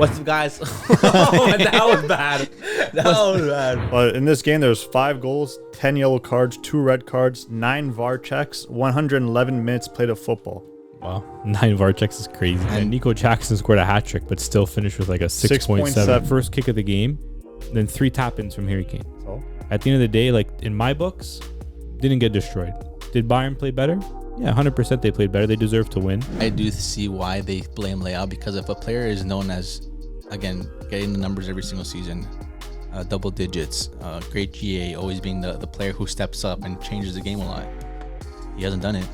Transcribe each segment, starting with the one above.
What's up, guys? That was bad. That was bad. Well, in this game, there was 5 goals, 10 yellow cards, 2 red cards, 9 VAR checks, 111 minutes played of football. Wow, 9 VAR checks is crazy. And Nico Jackson scored a hat trick, but still finished with like a 6.7. First kick of the game, then 3 tap-ins from Harry Kane. So at the end of the day, like in my books, didn't get destroyed. Did Bayern play better? Yeah, 100% they played better. They deserve to win. I do see why they blame Leao, because if a player is known as, again, getting the numbers every single season, double digits, great GA, always being the player who steps up and changes the game a lot, he hasn't done it.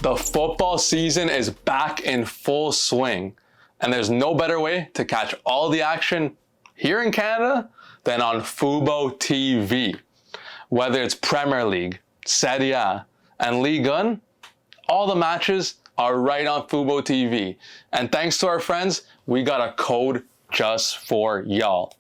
The football season is back in full swing, and there's no better way to catch all the action here in Canada than on Fubo TV. Whether it's Premier League, Serie A, and Ligue 1, all the matches are right on Fubo TV. And thanks to our friends, we got a code just for y'all.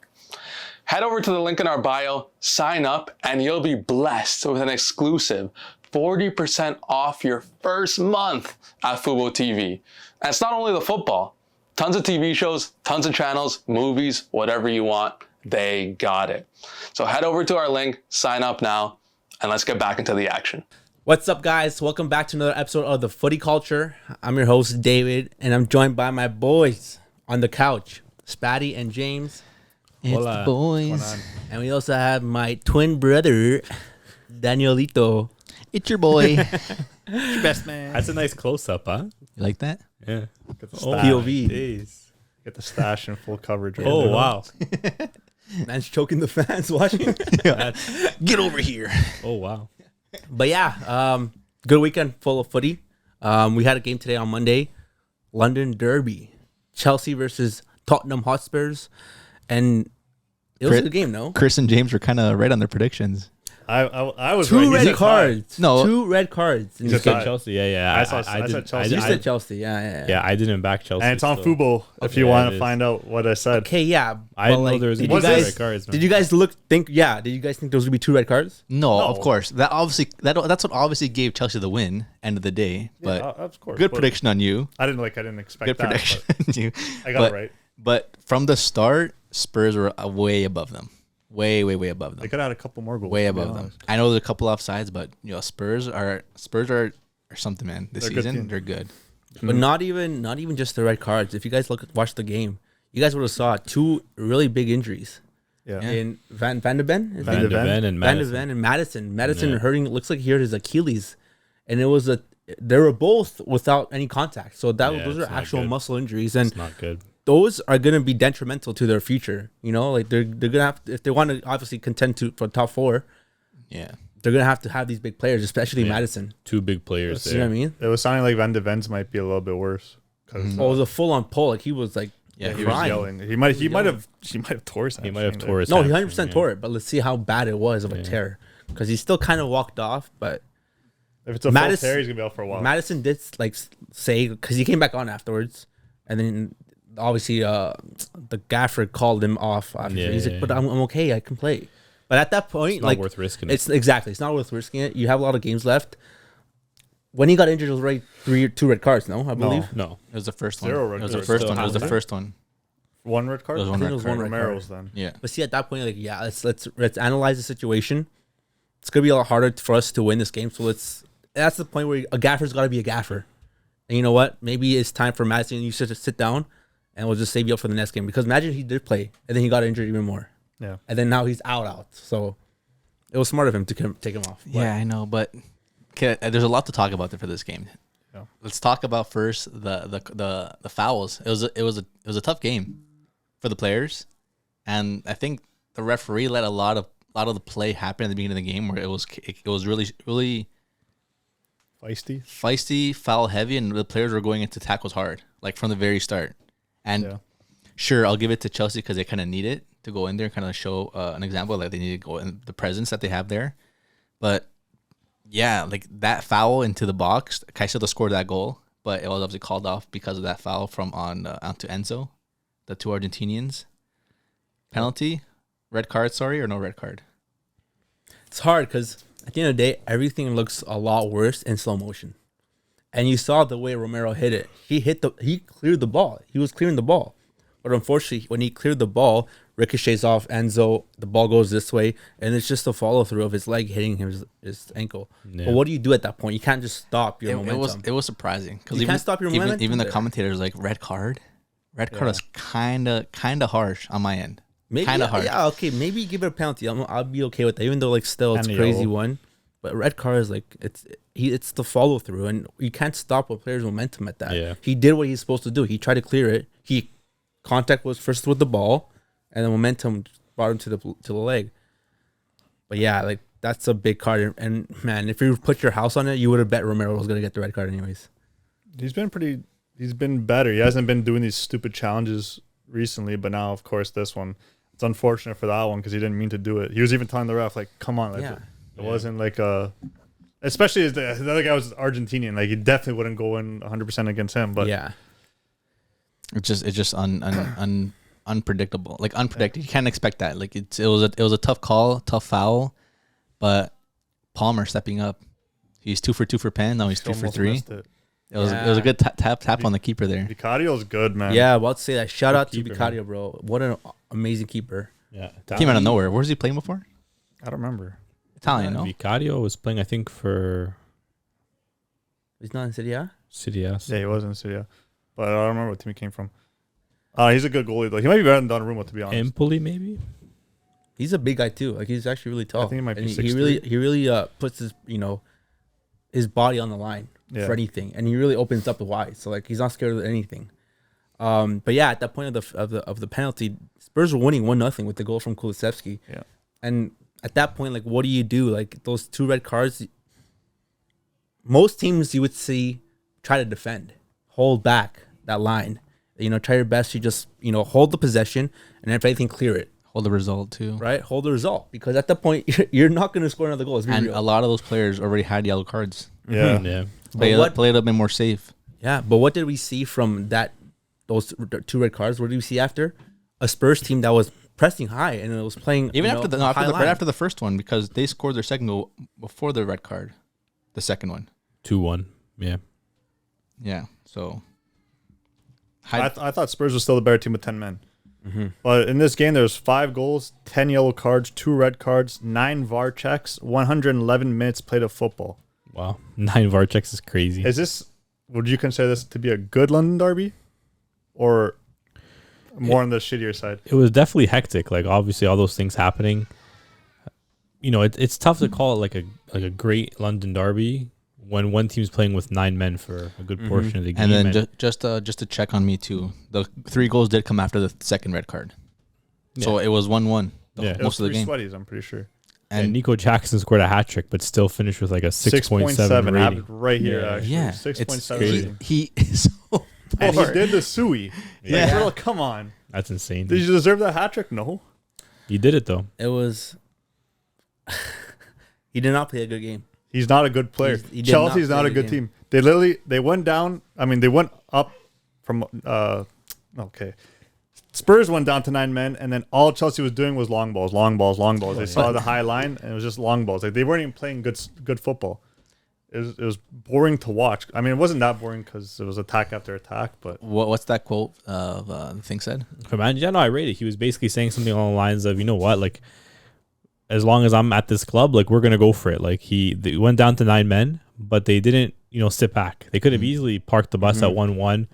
Head over to the link in our bio, sign up, and you'll be blessed with an exclusive 40% off your first month at Fubo TV. And it's not only the football. Tons of TV shows, tons of channels, movies, whatever you want, they got it. So head over to our link, sign up now, and let's get back into the action. What's up, guys? Welcome back to another episode of the Footy Culture. I'm your host, David, and I'm joined by my boys on the couch, Spatty and James. It's the boys. And we also have my twin brother, Danielito. It's your boy. Your best man. That's a nice close-up, huh? You like that? Yeah. Get the Oh, stash. POV. Days. Get the stash in full coverage. Right Oh, there. wow. Man's choking the fans watching. Get over here. Oh, wow. But yeah, good weekend full of footy. We had a game today on Monday, London Derby, Chelsea versus Tottenham Hotspurs, and it was a good game. No, Chris and James were kind of right on their predictions. I was two right. He red said cards. No. 2 red cards. He You said said tie. Chelsea. Yeah. I said Chelsea. You said Chelsea. Yeah. Yeah, I didn't back Chelsea. And it's on so. Fubo if Okay, you yeah, want it to is. find out what I said. Okay, yeah. I didn't but, know there was did going you to be guys red cards. Man. did you guys think there was gonna be 2 red cards? No, No. of course. That's what obviously gave Chelsea the win, end of the day. But of course. good but prediction on you. I didn't expect Good that. prediction But on you. I got it right. But from the start, Spurs were way above them. Way above them. They could have had a couple more goals. Way to be above them. honest. I know there's a couple offsides, but Spurs are something, man. This They're a good season, team. they're good. But not even just the red cards. If you guys watch the game, you guys would have saw 2 really big injuries Yeah. in Van de Ven. Is Van it? de Ven. Ven and Van de Madison. Ven and Madison. Madison Yeah. hurting. It looks like he hurt his Achilles, and they were both without any contact. So those are it's not actual good. muscle injuries, and It's not good. those are going to be detrimental to their future. You know, like they're gonna have if they want to obviously contend for top 4, Yeah. they're gonna have to have these big players, especially Madison. 2 big players You know there. what I mean? It was sounding like Van de Ven's might be a little bit worse because Oh, it was a full on pull. Like he was like Yeah, he was crying. yelling. He might have tore his He might have hamstring tore his No, he hamstring, 100% tore it. But let's see how bad it was of a tear, because he still kind of walked off. But there. If it's a Madison- full tear, he's gonna be out for a while. Madison did like say, because he came back on afterwards, and then obviously the gaffer called him off after. Yeah, He's like, yeah, but yeah. I'm okay, I can play. But at that point, It's not like worth risking it's exactly, it's not worth risking it. You have a lot of games left. When he got injured, it was already 2 red cards. No, I believe. No. It was the first one. Zero red It was the cards. first Still one. It was the has it? first one. 1 red card. It was one I think red it was card. one red Romero's then. Yeah. But see, at that point, like, yeah, let's analyze the situation. It's gonna be a lot harder for us to win this game. So that's the point where a gaffer's got to be a gaffer. And you know what? Maybe it's time for Madison. You should just sit down, and we'll just save you up for the next game. Because imagine he did play, and then he got injured even more, Yeah. and then now he's out. So it was smart of him to take him off. But Yeah, I know, but okay, there's a lot to talk about there for this game. Yeah. Let's talk about first the fouls. It was a tough game for the players, and I think the referee let a lot of the play happen at the beginning of the game where it was really feisty, foul heavy, and the players were going into tackles hard, like from the very start. And Yeah. sure, I'll give it to Chelsea because they kind of need it to go in there and kind of show an example, like they need to go in the presence that they have there. But yeah, like that foul into the box, Caicedo scored that goal, but it was obviously called off because of that foul from onto Enzo, the 2 Argentinians. Penalty, red card, sorry, or no red card? it's hard because at the end of the day, everything looks a lot worse in slow motion. And you saw the way Romero hit it. He cleared the ball. He was clearing the ball. But unfortunately, when he cleared the ball, ricochets off Enzo, the ball goes this way, and it's just a follow-through of his leg hitting his ankle. Yeah. But what do you do at that point? You can't just stop your momentum. It was surprising. Because you can't stop your momentum. Even the commentators like, red card? Red card is kind of harsh on my end. Kind of harsh. Yeah, okay. Maybe give it a penalty. I'll be okay with that, even though, like, still it's a crazy one. But red card is like, it's the follow-through, and you can't stop a player's momentum at that. Yeah. He did what he's supposed to do. He tried to clear it. Contact was first with the ball, and the momentum brought him to the leg. But yeah, like, that's a big card. And man, if you put your house on it, you would have bet Romero was gonna get the red card anyways. He's been better. He hasn't been doing these stupid challenges recently, but now, of course, this one. It's unfortunate for that one because he didn't mean to do it. He was even telling the ref, like, "Come on, like, it wasn't like a." Especially as the other guy was Argentinian, like, he definitely wouldn't go in 100% against him. But yeah. It's just unpredictable. Like, unpredicted. You can't expect that. Like, it was a tough call, tough foul, but Palmer stepping up. He's 2 for 2 for pen. Now he's 3 for 3. It was a good tap on the keeper there. Vicadio's good, man. Yeah, about to say that. Shout out to Vicario, bro. What an amazing keeper. Yeah, came out of nowhere. Where was he playing before? I don't remember. Italian, no? Vicario was playing, I think, for. He's not in Serie A? Serie A. Yeah, he was in Serie A. But I don't remember what team he came from. He's a good goalie, though. He might be better than Donnarumma, to be honest. Empoli, maybe? He's a big guy, too. Like, he's actually really tall. I think he might be 6'3". He really puts his body on the line for anything. And he really opens up wide. So, like, he's not scared of anything. But yeah, at that point of the penalty, Spurs were winning 1-0 with the goal from Kulusevski. Yeah. And at that point, like, what do you do? Like, those 2 red cards, most teams you would see try to defend, hold back that line. Try your best to just, hold the possession, and if anything, clear it. Hold the result, too. Right? Hold the result. Because at that point, you're not going to score another goal. And a lot of those players already had yellow cards. Yeah. Yeah. Play it a bit more safe. Yeah, but what did we see from those 2 red cards? What did we see after? A Spurs team that was pressing high, and it was playing right after the first one, because they scored their second goal before the red card. The second one. 2-1. Yeah. Yeah, so... I thought Spurs was still the better team with 10 men. Mm-hmm. But in this game, there's 5 goals, 10 yellow cards, 2 red cards, 9 VAR checks, 111 minutes played of football. Wow. 9 VAR checks is crazy. Would you consider this to be a good London derby? Or more on the shittier side? It was definitely hectic. Like, obviously, all those things happening. It's tough to call it like a great London derby when one team's playing with 9 men for a good portion of the game. And then just to check on me too, the 3 goals did come after the second red card, so it was 1-1 most of the game. Sweaties, I'm pretty sure. And Nico Jackson scored a hat trick, but still finished with like a 6.7 rating. Right here, actually. Yeah, 6.7 rating. He is so poor. And he did the Sui. Yeah. Like, come on. That's insane. Did you deserve that hat trick? No. He did it, though. It was... He did not play a good game. He's not a good player. Chelsea's not a good team. They went down. I mean, they went up from... okay. Spurs went down to 9 men, and then all Chelsea was doing was long balls. They saw the high line, and it was just long balls. Like, they weren't even playing good football. It was boring to watch. I mean, it wasn't that boring because it was attack after attack. But what's that quote of the thing said? From Ange? Yeah, no, I rate it. He was basically saying something along the lines of, you know what, like, as long as I'm at this club, like, we're gonna go for it. Like, they went down to 9 men, but they didn't, sit back. They could have easily parked the bus at 1-1.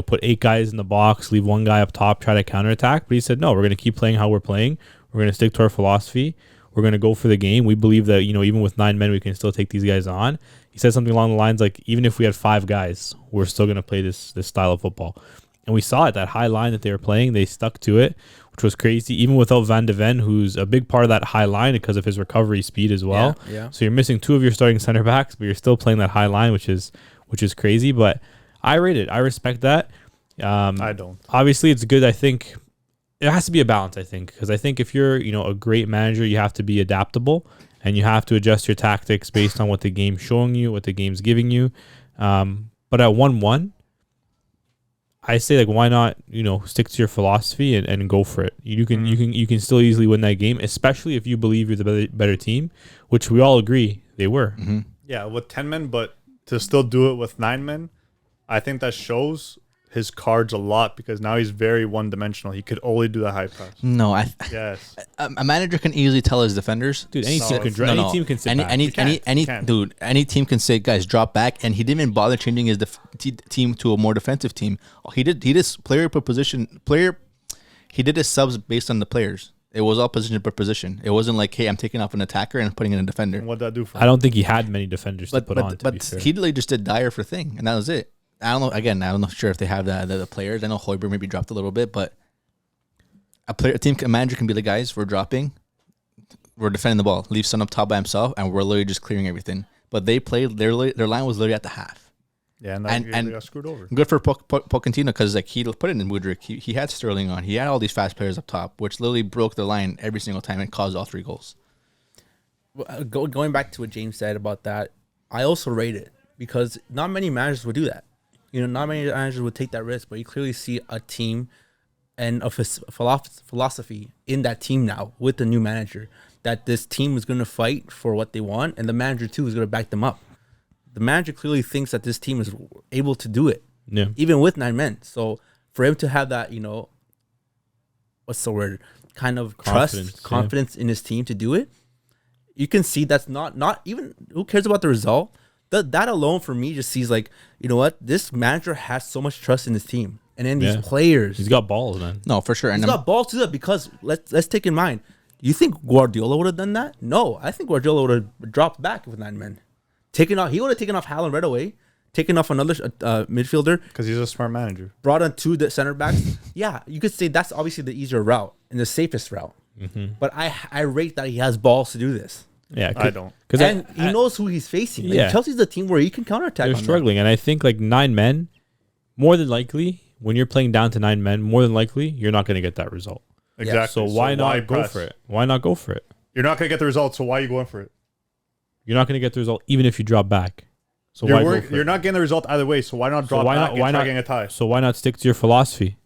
Put 8 guys in the box, leave 1 guy up top, try to counterattack. But he said, no, we're gonna keep playing how we're playing. We're gonna stick to our philosophy. We're gonna go for the game. We believe that even with 9 men, we can still take these guys on. He said something along the lines like, even if we had 5 guys, we're still gonna play this style of football. And we saw it, that high line that they were playing, they stuck to it, which was crazy, even without Van de Ven, who's a big part of that high line because of his recovery speed as well. Yeah. So you're missing 2 of your starting center backs, but you're still playing that high line, which is crazy. But I rate it. I respect that. I don't. Obviously, it's good. I think it has to be a balance, I think, because I think if you're a great manager, you have to be adaptable and you have to adjust your tactics based on what the game's showing you, what the game's giving you. But at 1-1, I say, like, why not, stick to your philosophy and go for it. You can still easily win that game, especially if you believe you're the better team, which we all agree they were. Yeah, with 10 men, but to still do it with 9 men, I think that shows his cards a lot because now he's very one-dimensional. He could only do the high pass. No, Yes. a manager can easily tell his defenders, Dude, any team can any team can sit back. Any team can say, guys, drop back, and he didn't even bother changing his team to a more defensive team. He did player per position. He did his subs based on the players. It was all position per position. It wasn't like, hey, I'm taking off an attacker and putting in a defender. And what'd that do for him? I don't think he had many defenders to put on. But he literally just did Dyer for thing, and that was it. I don't know. Again, I don't know sure if they have the players. I know Højbjerg maybe dropped a little bit, but a manager can be like, guys, we're dropping, we're defending the ball, leave Son up top by himself, and we're literally just clearing everything. But they played their line was literally at the half. Yeah, and they got screwed over. Good for Pochettino because like he put it in Mudryk. He had Sterling on. He had all these fast players up top, which literally broke the line every single time and caused all 3 goals. Going back to what James said about that, I also rate it because not many managers would do that. Not many managers would take that risk, but you clearly see a team and a philosophy in that team now with the new manager that this team is going to fight for what they want, and the manager too is going to back them up. The manager clearly thinks that this team is able to do it, even with 9 men. So for him to have that, what's the word? Kind of confidence in his team to do it. You can see that's not even who cares about the result. That alone for me just sees like, you know what? This manager has so much trust in his team and in these players. He's got balls, man. No, for sure. He's got balls to do that because let's take in mind. You think Guardiola would have done that? No, I think Guardiola would have dropped back with 9 men. He would have taken off Haaland right away, taken off another midfielder. Because he's a smart manager. Brought on 2 center backs. Yeah, you could say that's obviously the easier route and the safest route. Mm-hmm. But I rate that he has balls to do this. Yeah, I don't. And he knows who he's facing. Like, Chelsea's a team where he can counterattack. They're struggling, and I think like 9 men, more than likely, when you're playing down to 9 men, more than likely, you're not going to get that result. Exactly. So why not go for it? Why not go for it? You're not going to get the result, so why are you going for it? You're not going to get the result even if you drop back. So you're not getting the result either way. So why not drop back and try getting a tie? So why not stick to your philosophy?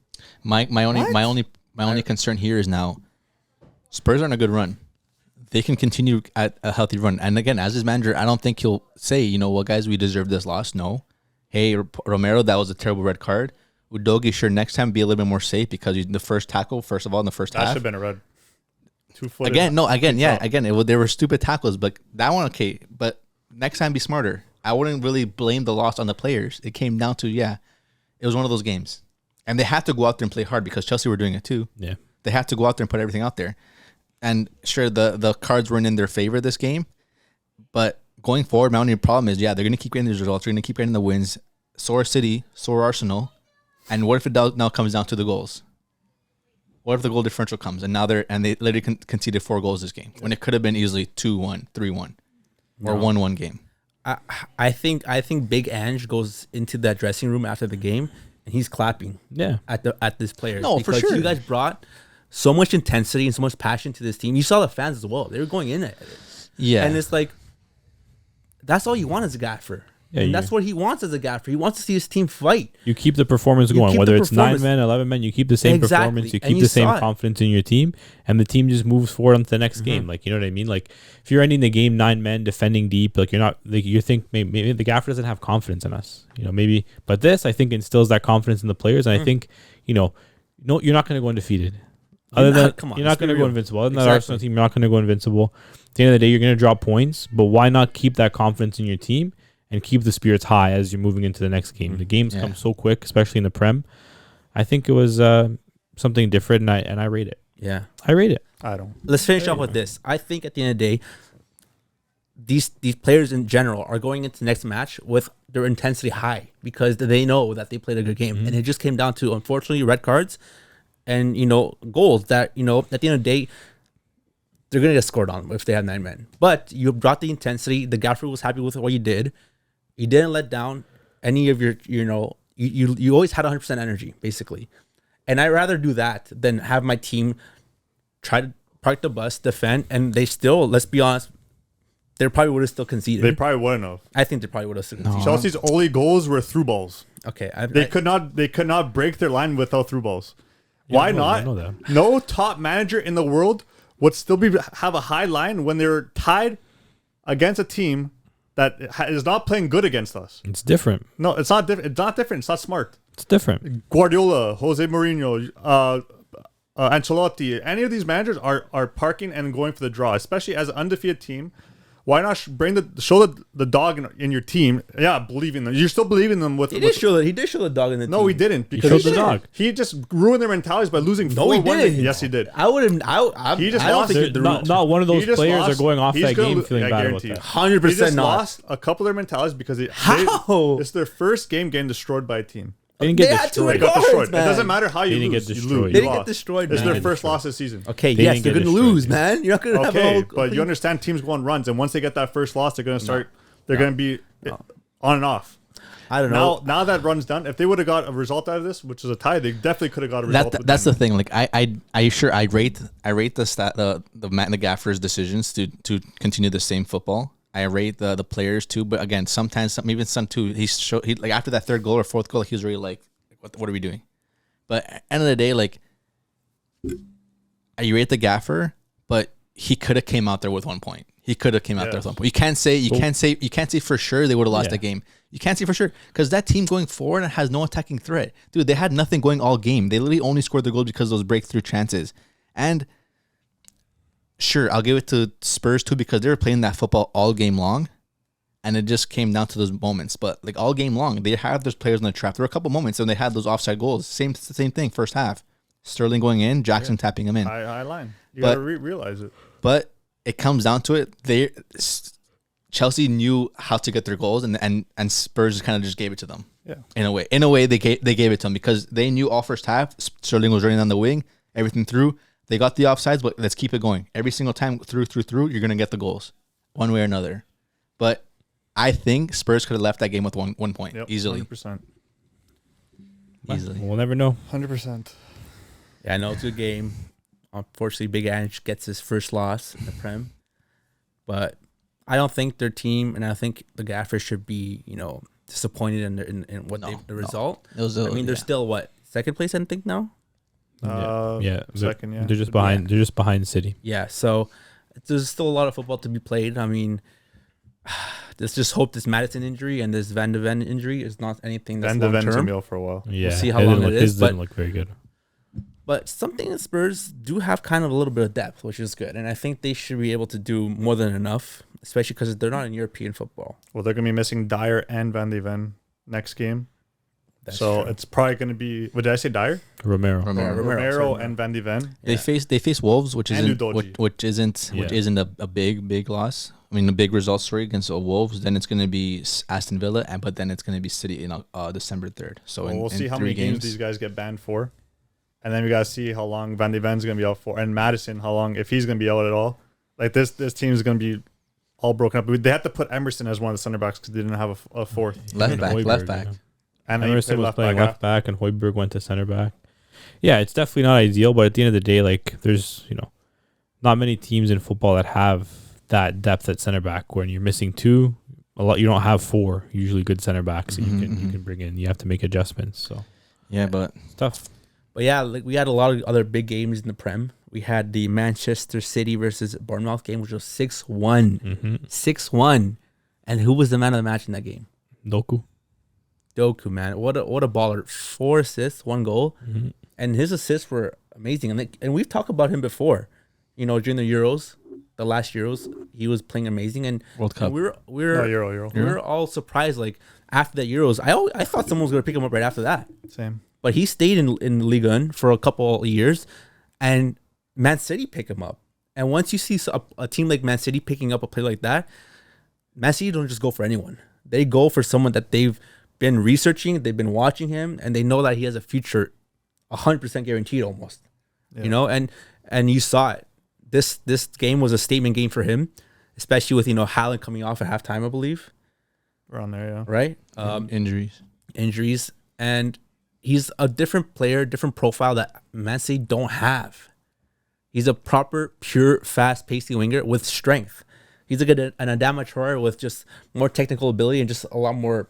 My only concern here is now Spurs are on a good run. They can continue at a healthy run. And again, as his manager, I don't think he'll say, you know what, guys, we deserve this loss. No. Hey, Romero, that was a terrible red card. Udogi, sure, next time be a little bit more safe because the first tackle, first of all, in the first half. That should have been a red. 2-footed. They were stupid tackles, but that one, okay. But next time, be smarter. I wouldn't really blame the loss on the players. It came down to, it was one of those games. And they had to go out there and play hard because Chelsea were doing it too. Yeah. They had to go out there and put everything out there. And sure, the cards weren't in their favor this game. But going forward, my only problem is, they're going to keep getting these results. They're going to keep getting the wins. So are City, so are Arsenal. And what if it now comes down to the goals? What if the goal differential comes and they literally conceded 4 goals this game when it could have been easily 2-1, 3-1, or 1-1 game? I think Big Ange goes into that dressing room after the game and he's clapping. At this player. No, because for sure. You guys brought so much intensity and so much passion to this team. You saw the fans as well. They were going in it. Yeah. And it's like that's all you want as a gaffer. Yeah, and that's what he wants as a gaffer. He wants to see his team fight. You keep the performance going, whether it's 9 men, 11 men. You keep the same performance. You keep the same confidence in your team, and the team just moves forward onto the next game. Like, you know what I mean? Like, if you're ending the game 9 men defending deep, like you're not, like you think maybe the gaffer doesn't have confidence in us. Maybe, but this I think instills that confidence in the players, and I think no, you're not going to go undefeated. You're not going to go invincible. Other than that Arsenal team, you're not going to go invincible. At the end of the day, you're going to drop points, but why not keep that confidence in your team? And keep the spirits high as you're moving into the next game. The games come so quick, especially in the Prem. I think it was something different, and I rate it. Yeah, I rate it. I don't. Let's finish up with this. I think at the end of the day, these players in general are going into the next match with their intensity high because they know that they played a good game, and it just came down to, unfortunately, red cards and goals that at the end of the day they're gonna get scored on if they have 9 men. But you brought the intensity. The gaffer was happy with what you did. You didn't let down any of your, you always had 100% energy, basically. And I'd rather do that than have my team try to park the bus, defend, and they still, let's be honest, they probably would have still conceded. They probably wouldn't have. I think they probably would have still conceded. Chelsea's only goals were through balls. Okay. They could not break their line without through balls. Why not? I know that. No top manager in the world would still have a high line when they're tied against a team that is not playing good against us. It's different. No, it's not different. It's not different. It's not smart. It's different. Guardiola, Jose Mourinho, Ancelotti, any of these managers are parking and going for the draw, especially as an undefeated team. Why not show the dog in your team? Yeah, believe in them. You're still believing them with. He did show the dog in the team. No, he didn't. Because he showed the dog. He just ruined their mentalities by losing. No, he didn't. Yes, he did. I wouldn't. He just I don't lost. think Not one of those players lost. are going off He's that gonna game lo- feeling I bad guarantee about you. that. 100% They just not. lost a couple of their mentalities because How? it's their first game getting destroyed by a team. They didn't They get had two destroyed. They got Guards, destroyed. man. It doesn't matter how you They didn't lose. get You destroyed. lose. They You didn't get lost. destroyed, It's man. their first loss this season. Okay, They yes, didn't they're get going to destroyed, lose, dude. man. You're not going to have a Okay, whole. but you understand teams go on runs, and once they get that first loss, they're going to start. They're going to be on and off. I don't know. Now that run's done, if they would have got a result out of this, which is a tie, they definitely could have got a result. That's the thing. Like I rate the Gaffer's decisions to continue the same football. I rate the players too, but again, sometimes even some too. He like after that third goal or fourth goal, he was really like, what are we doing? But at the end of the day, like I rate the Gaffer, but he could have came out there with 1 point. He could have came out there with 1 point. You can't say for sure they would have lost that game. You can't say for sure because that team going forward has no attacking threat. Dude, they had nothing going all game. They literally only scored the goals because of those breakthrough chances. And sure, I'll give it to Spurs too because they were playing that football all game long, and it just came down to those moments. But like all game long, they had those players in the trap. There were a couple moments when they had those offside goals. Same thing. First half, Sterling going in, Jackson tapping him in. high line. You got to realize it. But it comes down to it. Chelsea knew how to get their goals, and Spurs kind of just gave it to them. Yeah. In a way, they gave it to them because they knew all first half. Sterling was running on the wing, everything through. They got the offsides, but let's keep it going. Every single time through, you're gonna get the goals, one way or another. But I think Spurs could have left that game with one point easily. 100%. Easily. We'll never know. 100%. Yeah, I know it's a good game. Unfortunately, Big Ange gets his first loss in the Prem. But I don't think their team, and I think the Gaffers should be, disappointed in what the result. They're still what, second place, I think now. Second. Yeah, They're just behind. They're just behind City. Yeah, so there's still a lot of football to be played. I mean, let's just hope this Madison injury and this Van de Ven injury is not anything that's long term. For a while. Yeah, We'll see how long it is. His didn't look very good. But something that Spurs do have kind of a little bit of depth, which is good. And I think they should be able to do more than enough, especially because they're not in European football. Well, they're going to be missing Dyer and Van de Ven next game. That's so true. It's probably going to be, what did I say, Dyer? Romero. And Van de Ven. They face Wolves, which isn't a big loss. I mean, a big result story against the Wolves. Then it's going to be Aston Villa, but then it's going to be City in December 3rd. So we'll see how many games these guys get banned for. And then we got to see how long Van de Ven's going to be out for. And Madison, how long, if he's going to be out at all. Like, this team is going to be all broken up. They had to put Emerson as one of the center backs because they didn't have a fourth. Left back. Yeah. And Emerson was playing left back, and Højbjerg went to center back. Yeah, it's definitely not ideal, but at the end of the day, like, there's, not many teams in football that have that depth at center back. When you're missing two, you don't have four usually good center backs that you can bring in. You have to make adjustments. So yeah, but it's tough. But yeah, like we had a lot of other big games in the Prem. We had the Manchester City versus Bournemouth game, which was 6-1. 6-1. And who was the man of the match in that game? Doku, man. What a baller. 4 assists, 1 goal. And his assists were amazing. And we've talked about him before. During the Euros, the last Euros, he was playing amazing. And World Cup. We Euro. were all surprised. Like, after the Euros, I thought someone was going to pick him up right after that. Same. But he stayed in Liga 1 for a couple of years, and Man City picked him up. And once you see a team like Man City picking up a player like that, Man City don't just go for anyone. They go for someone that they've been researching, they've been watching him, and they know that he has a future 100% guaranteed almost. And you saw it. This game was a statement game for him, especially with Haaland coming off at halftime, I believe. Around there, yeah. Right? Injuries. And he's a different player, different profile that Man City don't have. He's a proper, pure, fast-paced winger with strength. He's like an Adama Traore with just more technical ability and just a lot more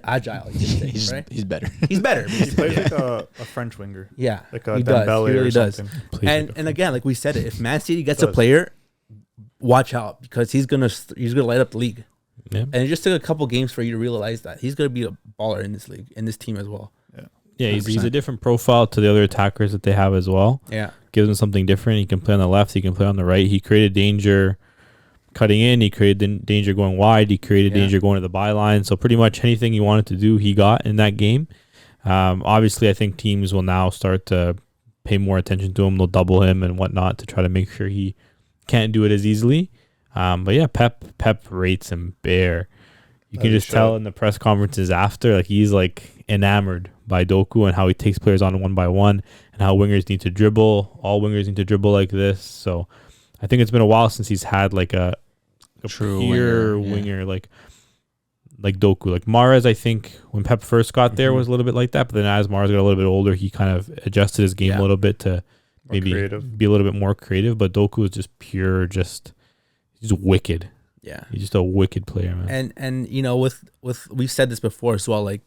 agile. Right? He's better. He's better. He plays like a French winger. Yeah, like a he Dembele does. He really or does. something. And again, like we said, if Man City gets a player, watch out because he's gonna light up the league. Yeah. And it just took a couple games for you to realize that he's going to be a baller in this league, in this team as well. Yeah, he's a different profile to the other attackers that they have as well. Yeah. Gives him something different. He can play on the left. He can play on the right. He created danger cutting in. He created danger going wide. He created danger going to the byline. So pretty much anything he wanted to do, he got in that game. Obviously, I think teams will now start to pay more attention to him. They'll double him and whatnot to try to make sure he can't do it as easily. But yeah, Pep rates him bare. You can just tell in the press conferences after, like he's like enamored by Doku and how he takes players on one by one and how wingers need to dribble. All wingers need to dribble like this. So I think it's been a while since he's had like a true pure winger like Doku. Like Mahrez, I think when Pep first got there was a little bit like that, but then as Mahrez got a little bit older, he kind of adjusted his game a little bit to maybe be a little bit more creative. But Doku is just pure, he's wicked. Yeah, he's just a wicked player, man. And you know, with we've said this before as well. Like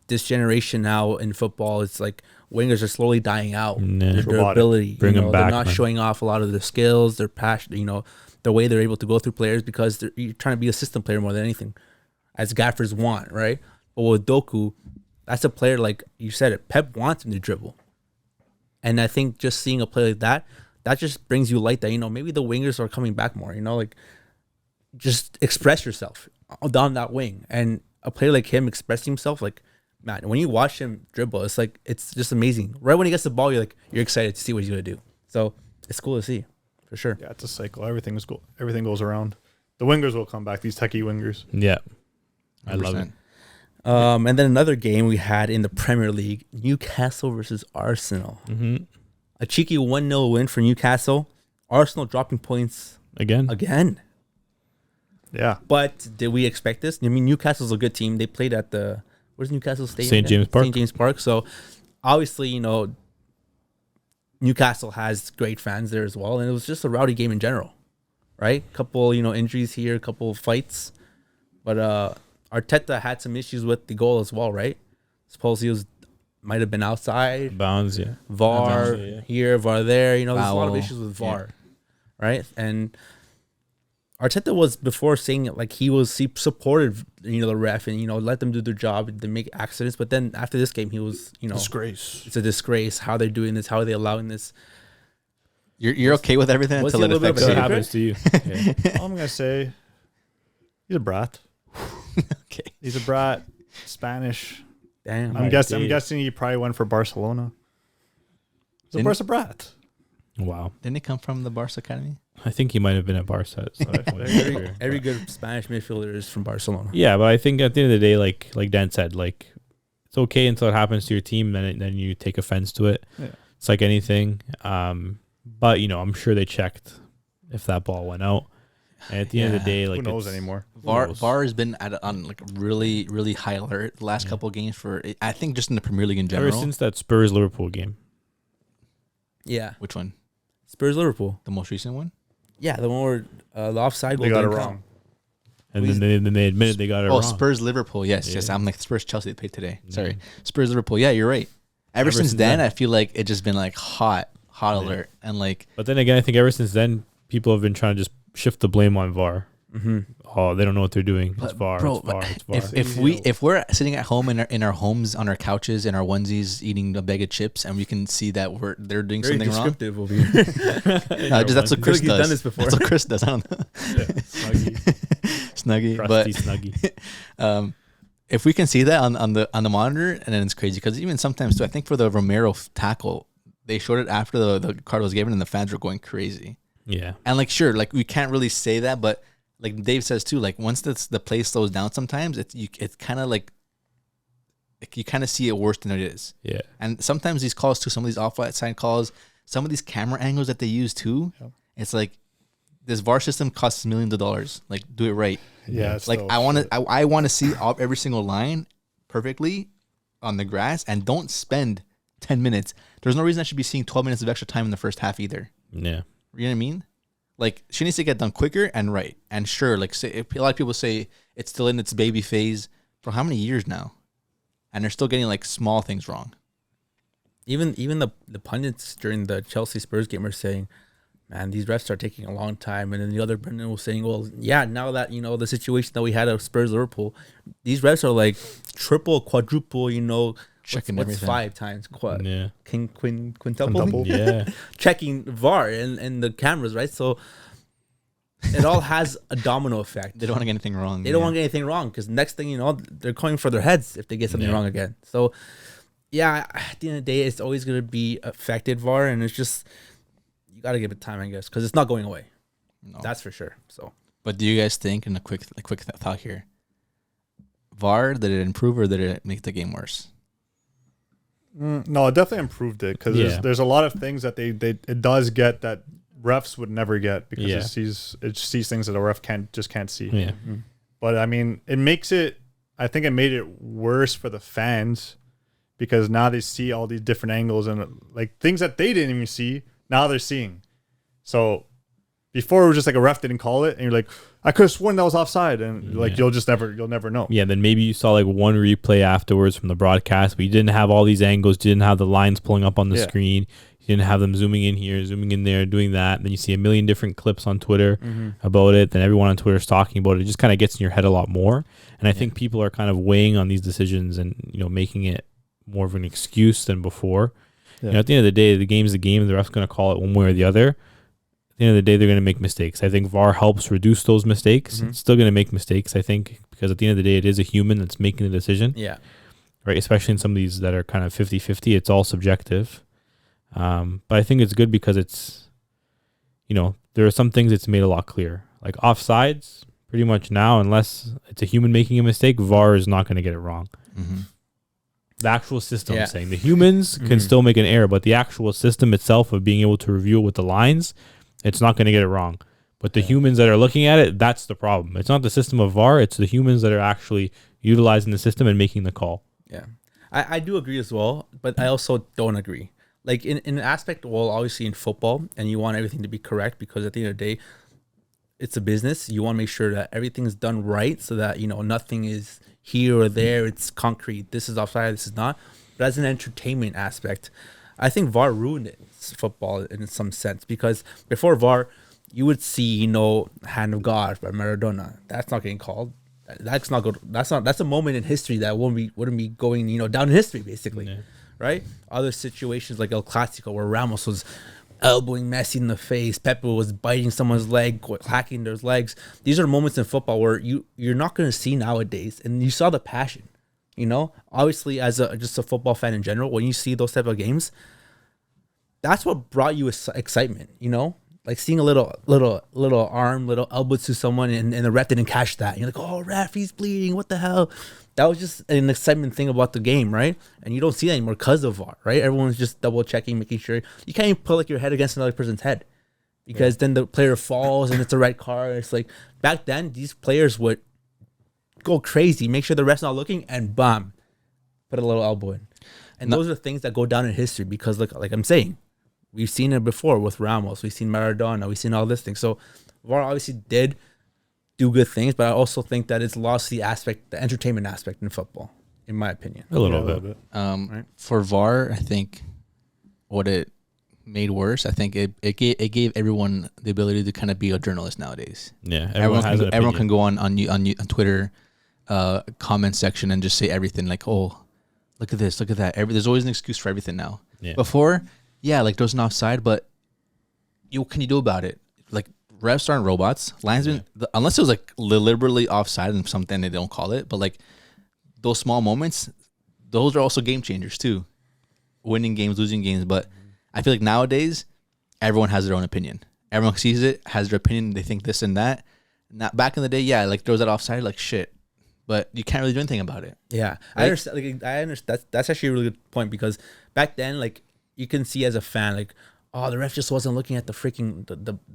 this generation now in football, it's like wingers are slowly dying out. Their durability, bring them back. They're not showing off a lot of their skills, their passion. You know, the way they're able to go through players because you're trying to be a system player more than anything, as gaffers want, right? But with Doku, that's a player like you said it. Pep wants him to dribble, and I think just seeing a play like that just brings you light that maybe the wingers are coming back more. Like. Just express yourself down that wing, and a player like him expressing himself, like man, when you watch him dribble, it's just amazing. Right when he gets the ball, you're excited to see what he's gonna do. So it's cool to see, for sure. Yeah, it's a cycle. Everything goes around. The wingers will come back. These techie wingers. Yeah, I love it. And then another game we had in the Premier League: Newcastle versus Arsenal. Mm-hmm. A cheeky 1-0 win for Newcastle. Arsenal dropping points again. Yeah. But did we expect this? I mean, Newcastle's a good team. They played at where's Newcastle Stadium? St. James Park. St. James Park. So obviously, Newcastle has great fans there as well. And it was just a rowdy game in general, right? Couple, injuries here, a couple fights. But Arteta had some issues with the goal as well, right? Suppose he might have been outside. Bounds, yeah. VAR here, VAR there. There's a lot of issues with VAR, right? And Arteta was before saying it like he supported the ref and let them do their job. They make accidents, but then after this game he was disgrace. It's a disgrace how they're doing this, how are they allowing this. You're okay with everything until it affects you. What happens to you? All I'm gonna say, he's a brat. Okay, he's a brat. Spanish. Damn. I'm guessing he probably went for Barcelona. He's a Barca brat. Wow. Didn't he come from the Barca academy? I think he might have been at Barca. Every good Spanish midfielder is from Barcelona. Yeah, but I think at the end of the day, like Dan said, like it's okay until it happens to your team, then you take offense to it. Yeah. It's like anything. But I'm sure they checked if that ball went out. And at the end of the day, like who knows anymore? VAR has been on like really, really high alert the last couple of games for I think just in the Premier League in general. Ever since that Spurs Liverpool game. Yeah. Which one? Spurs Liverpool. The most recent one? Yeah, the one where the offside goal they got it wrong. And then they admitted they got it wrong. Oh, Spurs Liverpool. Yes. I'm like Spurs Chelsea they played today. Sorry. Spurs Liverpool. Yeah, you're right. Ever since then, I feel like it's just been like hot alert. And like. But then again, I think ever since then, people have been trying to just shift the blame on VAR. Mm-hmm. Oh, they don't know what they're doing. It's VAR. Bro, it's VAR. If we're sitting at home in our homes on our couches in our onesies eating a bag of chips and we can see that they're doing very something wrong. Over here. That's what Chris does. Done this before. That's what Chris does. I don't know. Snuggie. Crusty Snuggie. Snuggie. If we can see that on the monitor, and then it's crazy because even sometimes too, I think for the Romero tackle, they showed it after the card was given and the fans were going crazy. Yeah. And like sure, like we can't really say that, but like Dave says too, like once the play slows down, sometimes it's kind of like you kind of see it worse than it is. Yeah. And sometimes these calls too, some of these offside calls, some of these camera angles that they use too, it's like this VAR system costs millions of dollars. Like do it right. Yeah. Like I want to see every single line perfectly on the grass, and don't spend 10 minutes. There's no reason I should be seeing 12 minutes of extra time in the first half either. Yeah. You know what I mean? Like, she needs to get done quicker and right. And sure, like, a lot of people say it's still in its baby phase for how many years now? And they're still getting, like, small things wrong. Even the pundits during the Chelsea Spurs game are saying, man, these refs are taking a long time. And then the other Brendan was saying, well, yeah, now that, the situation that we had of Spurs Liverpool, these refs are like triple, quadruple, checking what's everything. 5 times quad? Yeah. Quintuple? Yeah. Checking VAR and the cameras, right? So it all has a domino effect. They don't want to get anything wrong. They don't want to get anything wrong because next thing you know, they're going for their heads if they get something wrong again. So, yeah, at the end of the day, it's always going to be affected VAR, and it's just, you got to give it time, I guess, because it's not going away. No. That's for sure. So, but do you guys think, in a quick thought here, VAR, did it improve or did it make the game worse? No, it definitely improved it because there's a lot of things that it does get that refs would never get because it sees things that a ref can't see. Yeah. But I mean, I think it made it worse for the fans because now they see all these different angles and like things that they didn't even see, now they're seeing. So before it was just like a ref didn't call it and you're like, I could have sworn that was offside, and like you'll never know. Yeah, then maybe you saw like one replay afterwards from the broadcast, but you didn't have all these angles, you didn't have the lines pulling up on the screen, you didn't have them zooming in here, zooming in there, doing that. Then you see a million different clips on Twitter about it. Then everyone on Twitter is talking about it. It just kind of gets in your head a lot more. And I think people are kind of weighing on these decisions and making it more of an excuse than before. Yeah. At the end of the day, the game's the game. The ref's going to call it one way or the other. At the end of the day, they're going to make mistakes. I think VAR helps reduce those mistakes. It's still going to make mistakes, I think, because at the end of the day, it is a human that's making the decision. Yeah. Right? Especially in some of these that are kind of 50-50. It's all subjective. But I think it's good because it's, there are some things it's made a lot clearer. Like offsides, pretty much now, unless it's a human making a mistake, VAR is not going to get it wrong. The actual system, I'm saying. The humans can still make an error, but the actual system itself of being able to review it with the lines, it's not going to get it wrong. But the humans that are looking at it, that's the problem. It's not the system of VAR, it's the humans that are actually utilizing the system and making the call. Yeah. I do agree as well, but I also don't agree. Like in an aspect, well, obviously in football, and you want everything to be correct because at the end of the day, it's a business. You want to make sure that everything's done right so that, nothing is here or there. It's concrete. This is offside. This is not. But as an entertainment aspect, I think VAR ruined it, football in some sense, because before VAR, you would see, hand of God by Maradona. That's not getting called. That's not good. That's a moment in history that wouldn't be going, down in history basically. Yeah. Right? Other situations like El Clasico where Ramos was elbowing Messi in the face, Pepe was biting someone's leg, hacking their legs. These are moments in football where you're not going to see nowadays, and you saw the passion. Obviously as just a football fan in general, when you see those type of games, that's what brought you excitement. Like seeing a little arm, little elbow to someone, and the ref didn't catch that. You're like, oh, ref, he's bleeding. What the hell? That was just an excitement thing about the game, right? And you don't see that anymore because of VAR, right? Everyone's just double checking, making sure you can't even put like your head against another person's head because then the player falls and it's a red card. It's like back then, these players would go crazy, make sure the ref's not looking, and bam, put a little elbow in. And those are things that go down in history because, like I'm saying, we've seen it before with Ramos, we've seen Maradona, we've seen all this thing. So VAR obviously did do good things, but I also think that it's lost the entertainment aspect in football, in my opinion. A little bit. Right? For VAR, I think what it made worse, I think it gave everyone the ability to kind of be a journalist nowadays. Yeah, everyone can go on Twitter comment section and just say everything like, oh, look at this, look at that. There's always an excuse for everything now. Yeah. Before, there's an offside, but what can you do about it? Like, refs aren't robots. Linesmen, unless it was like deliberately offside and something they don't call it, but like those small moments, those are also game changers too. Winning games, losing games. But I feel like nowadays, everyone has their own opinion. Everyone sees it, has their opinion. They think this and that. Not back in the day, like throws that offside, like shit. But you can't really do anything about it. Yeah, right? I understand. That's actually a really good point because back then, like you can see as a fan, like, oh, the ref just wasn't looking at the freaking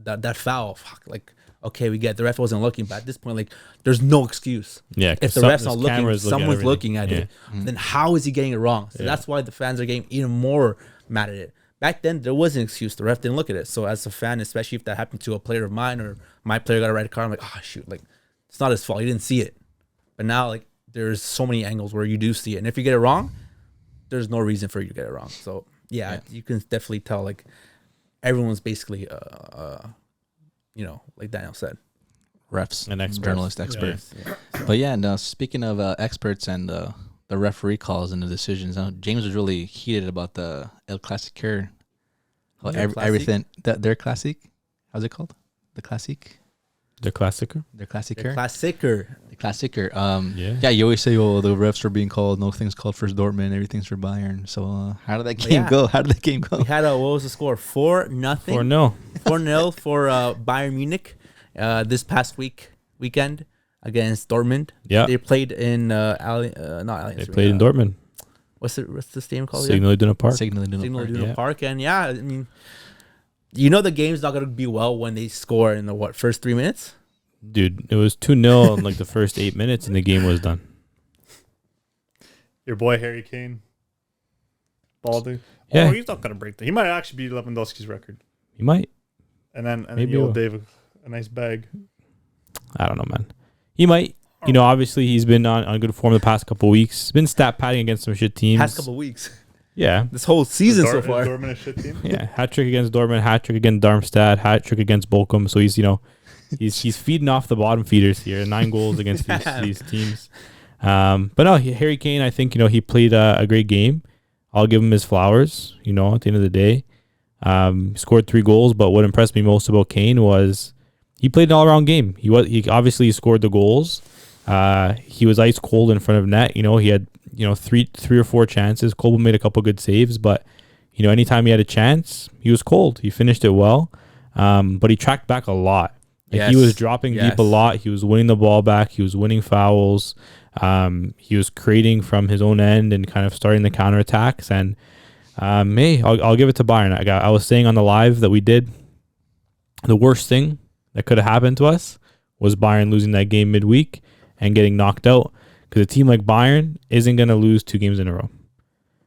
that foul. Fuck, like, okay, we get the ref wasn't looking, but at this point, like, there's no excuse. Yeah, if the ref's not looking, someone's looking at it. Then how is he getting it wrong? So that's why the fans are getting even more mad at it. Back then, there was an excuse. The ref didn't look at it. So as a fan, especially if that happened to a player of mine or my player got a red card, I'm like, oh shoot, like it's not his fault. He didn't see it. But now, like, there's so many angles where you do see it, and if you get it wrong, there's no reason for you to get it wrong. So you can definitely tell, like, everyone's basically, like Daniel said, refs, an expert, journalist, expert. Yeah. But yeah, no. Speaking of experts and the referee calls and the decisions, James was really heated about the El Clasiker. Everything their classic. How's it called? The classic. The Klassiker. The Klassiker. The Klassiker. Yeah. You always say, "Oh, the refs are being called. Nothing's called for Dortmund. Everything's for Bayern." So, how did that game go? How did the game go? We had what was the score? 4-0. 4-0. 4-0 for Bayern Munich. This past weekend against Dortmund. Yeah. They played in not Allianz. They played in Dortmund. What's the stadium called? Signal Iduna Park. Signal Iduna Park. And I mean, the game's not gonna be well when they score in the first 3 minutes. Dude, it was 2-0 in like the first 8 minutes, and the game was done. Your boy Harry Kane, balding. Yeah. Oh, he's not gonna break that. He might actually beat Lewandowski's record. He might. And then Maybe you'll he'll. Dave a nice bag. I don't know, man. He might. Obviously he's been on good form the past couple weeks. He's been stat padding against some shit teams. Past couple weeks. Yeah. This whole season so far. Dortmund a shit team? Yeah. Hat trick against Dortmund, hat trick against Darmstadt, hat trick against Bochum. So he's he's feeding off the bottom feeders here. 9 goals against these teams. But no, Harry Kane, I think, he played a great game. I'll give him his flowers, at the end of the day. Scored 3 goals, but what impressed me most about Kane was he played an all-around game. He obviously scored the goals. He was ice cold in front of net. He had, 3 or 4 chances. Colby made a couple good saves, but, anytime he had a chance, he was cold. He finished it well. But he tracked back a lot. He was dropping deep a lot. He was winning the ball back. He was winning fouls. He was creating from his own end and kind of starting the counterattacks. And hey, I'll give it to Bayern. I was saying on the live that we did, the worst thing that could have happened to us was Bayern losing that game midweek and getting knocked out, because a team like Bayern isn't going to lose 2 games in a row.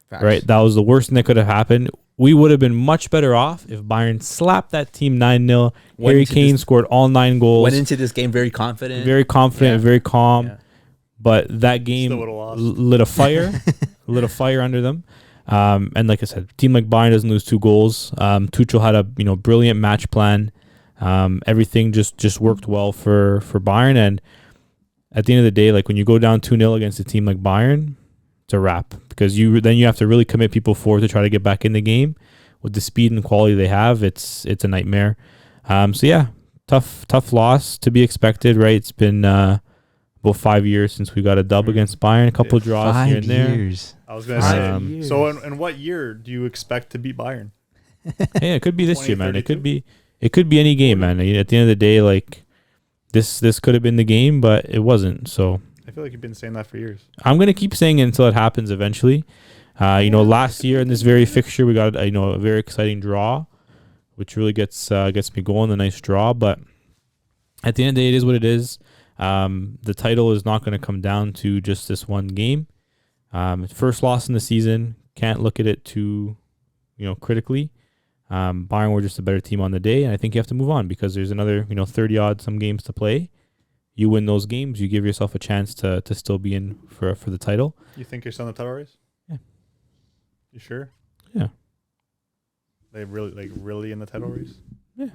Facts. Right? That was the worst thing that could have happened. We would have been much better off if Bayern slapped that team 9-0. Harry Kane scored all 9 goals. Went into this game very confident. Very very calm. Yeah. But that game lit a fire under them. And like I said, a team like Bayern doesn't lose 2 goals. Tuchel had a brilliant match plan. Everything just worked well for Bayern. And at the end of the day, like when you go down 2-0 against a team like Bayern, it's a wrap, because you have to really commit people forward to try to get back in the game. With the speed and quality they have, it's a nightmare. So yeah, tough loss to be expected, right? It's been about 5 years since we got a dub against Bayern, a couple draws here and there. I was gonna say. So in what year do you expect to beat Bayern? Hey, it could be this year, man. It could be any game, man. At the end of the day, like this could have been the game, but it wasn't. So I feel like you've been saying that for years. I'm gonna keep saying it until it happens eventually. Last year in this very fixture, we got a very exciting draw, which really gets me going. A nice draw, but at the end of the day, it is what it is. The title is not going to come down to just this one game. First loss in the season. Can't look at it too, critically. Bayern were just a better team on the day, and I think you have to move on, because there's another 30 odd some games to play. You win those games, you give yourself a chance to still be in for the title. You think you're still in the title race? Yeah. You sure? Yeah. They really in the title race? Yeah.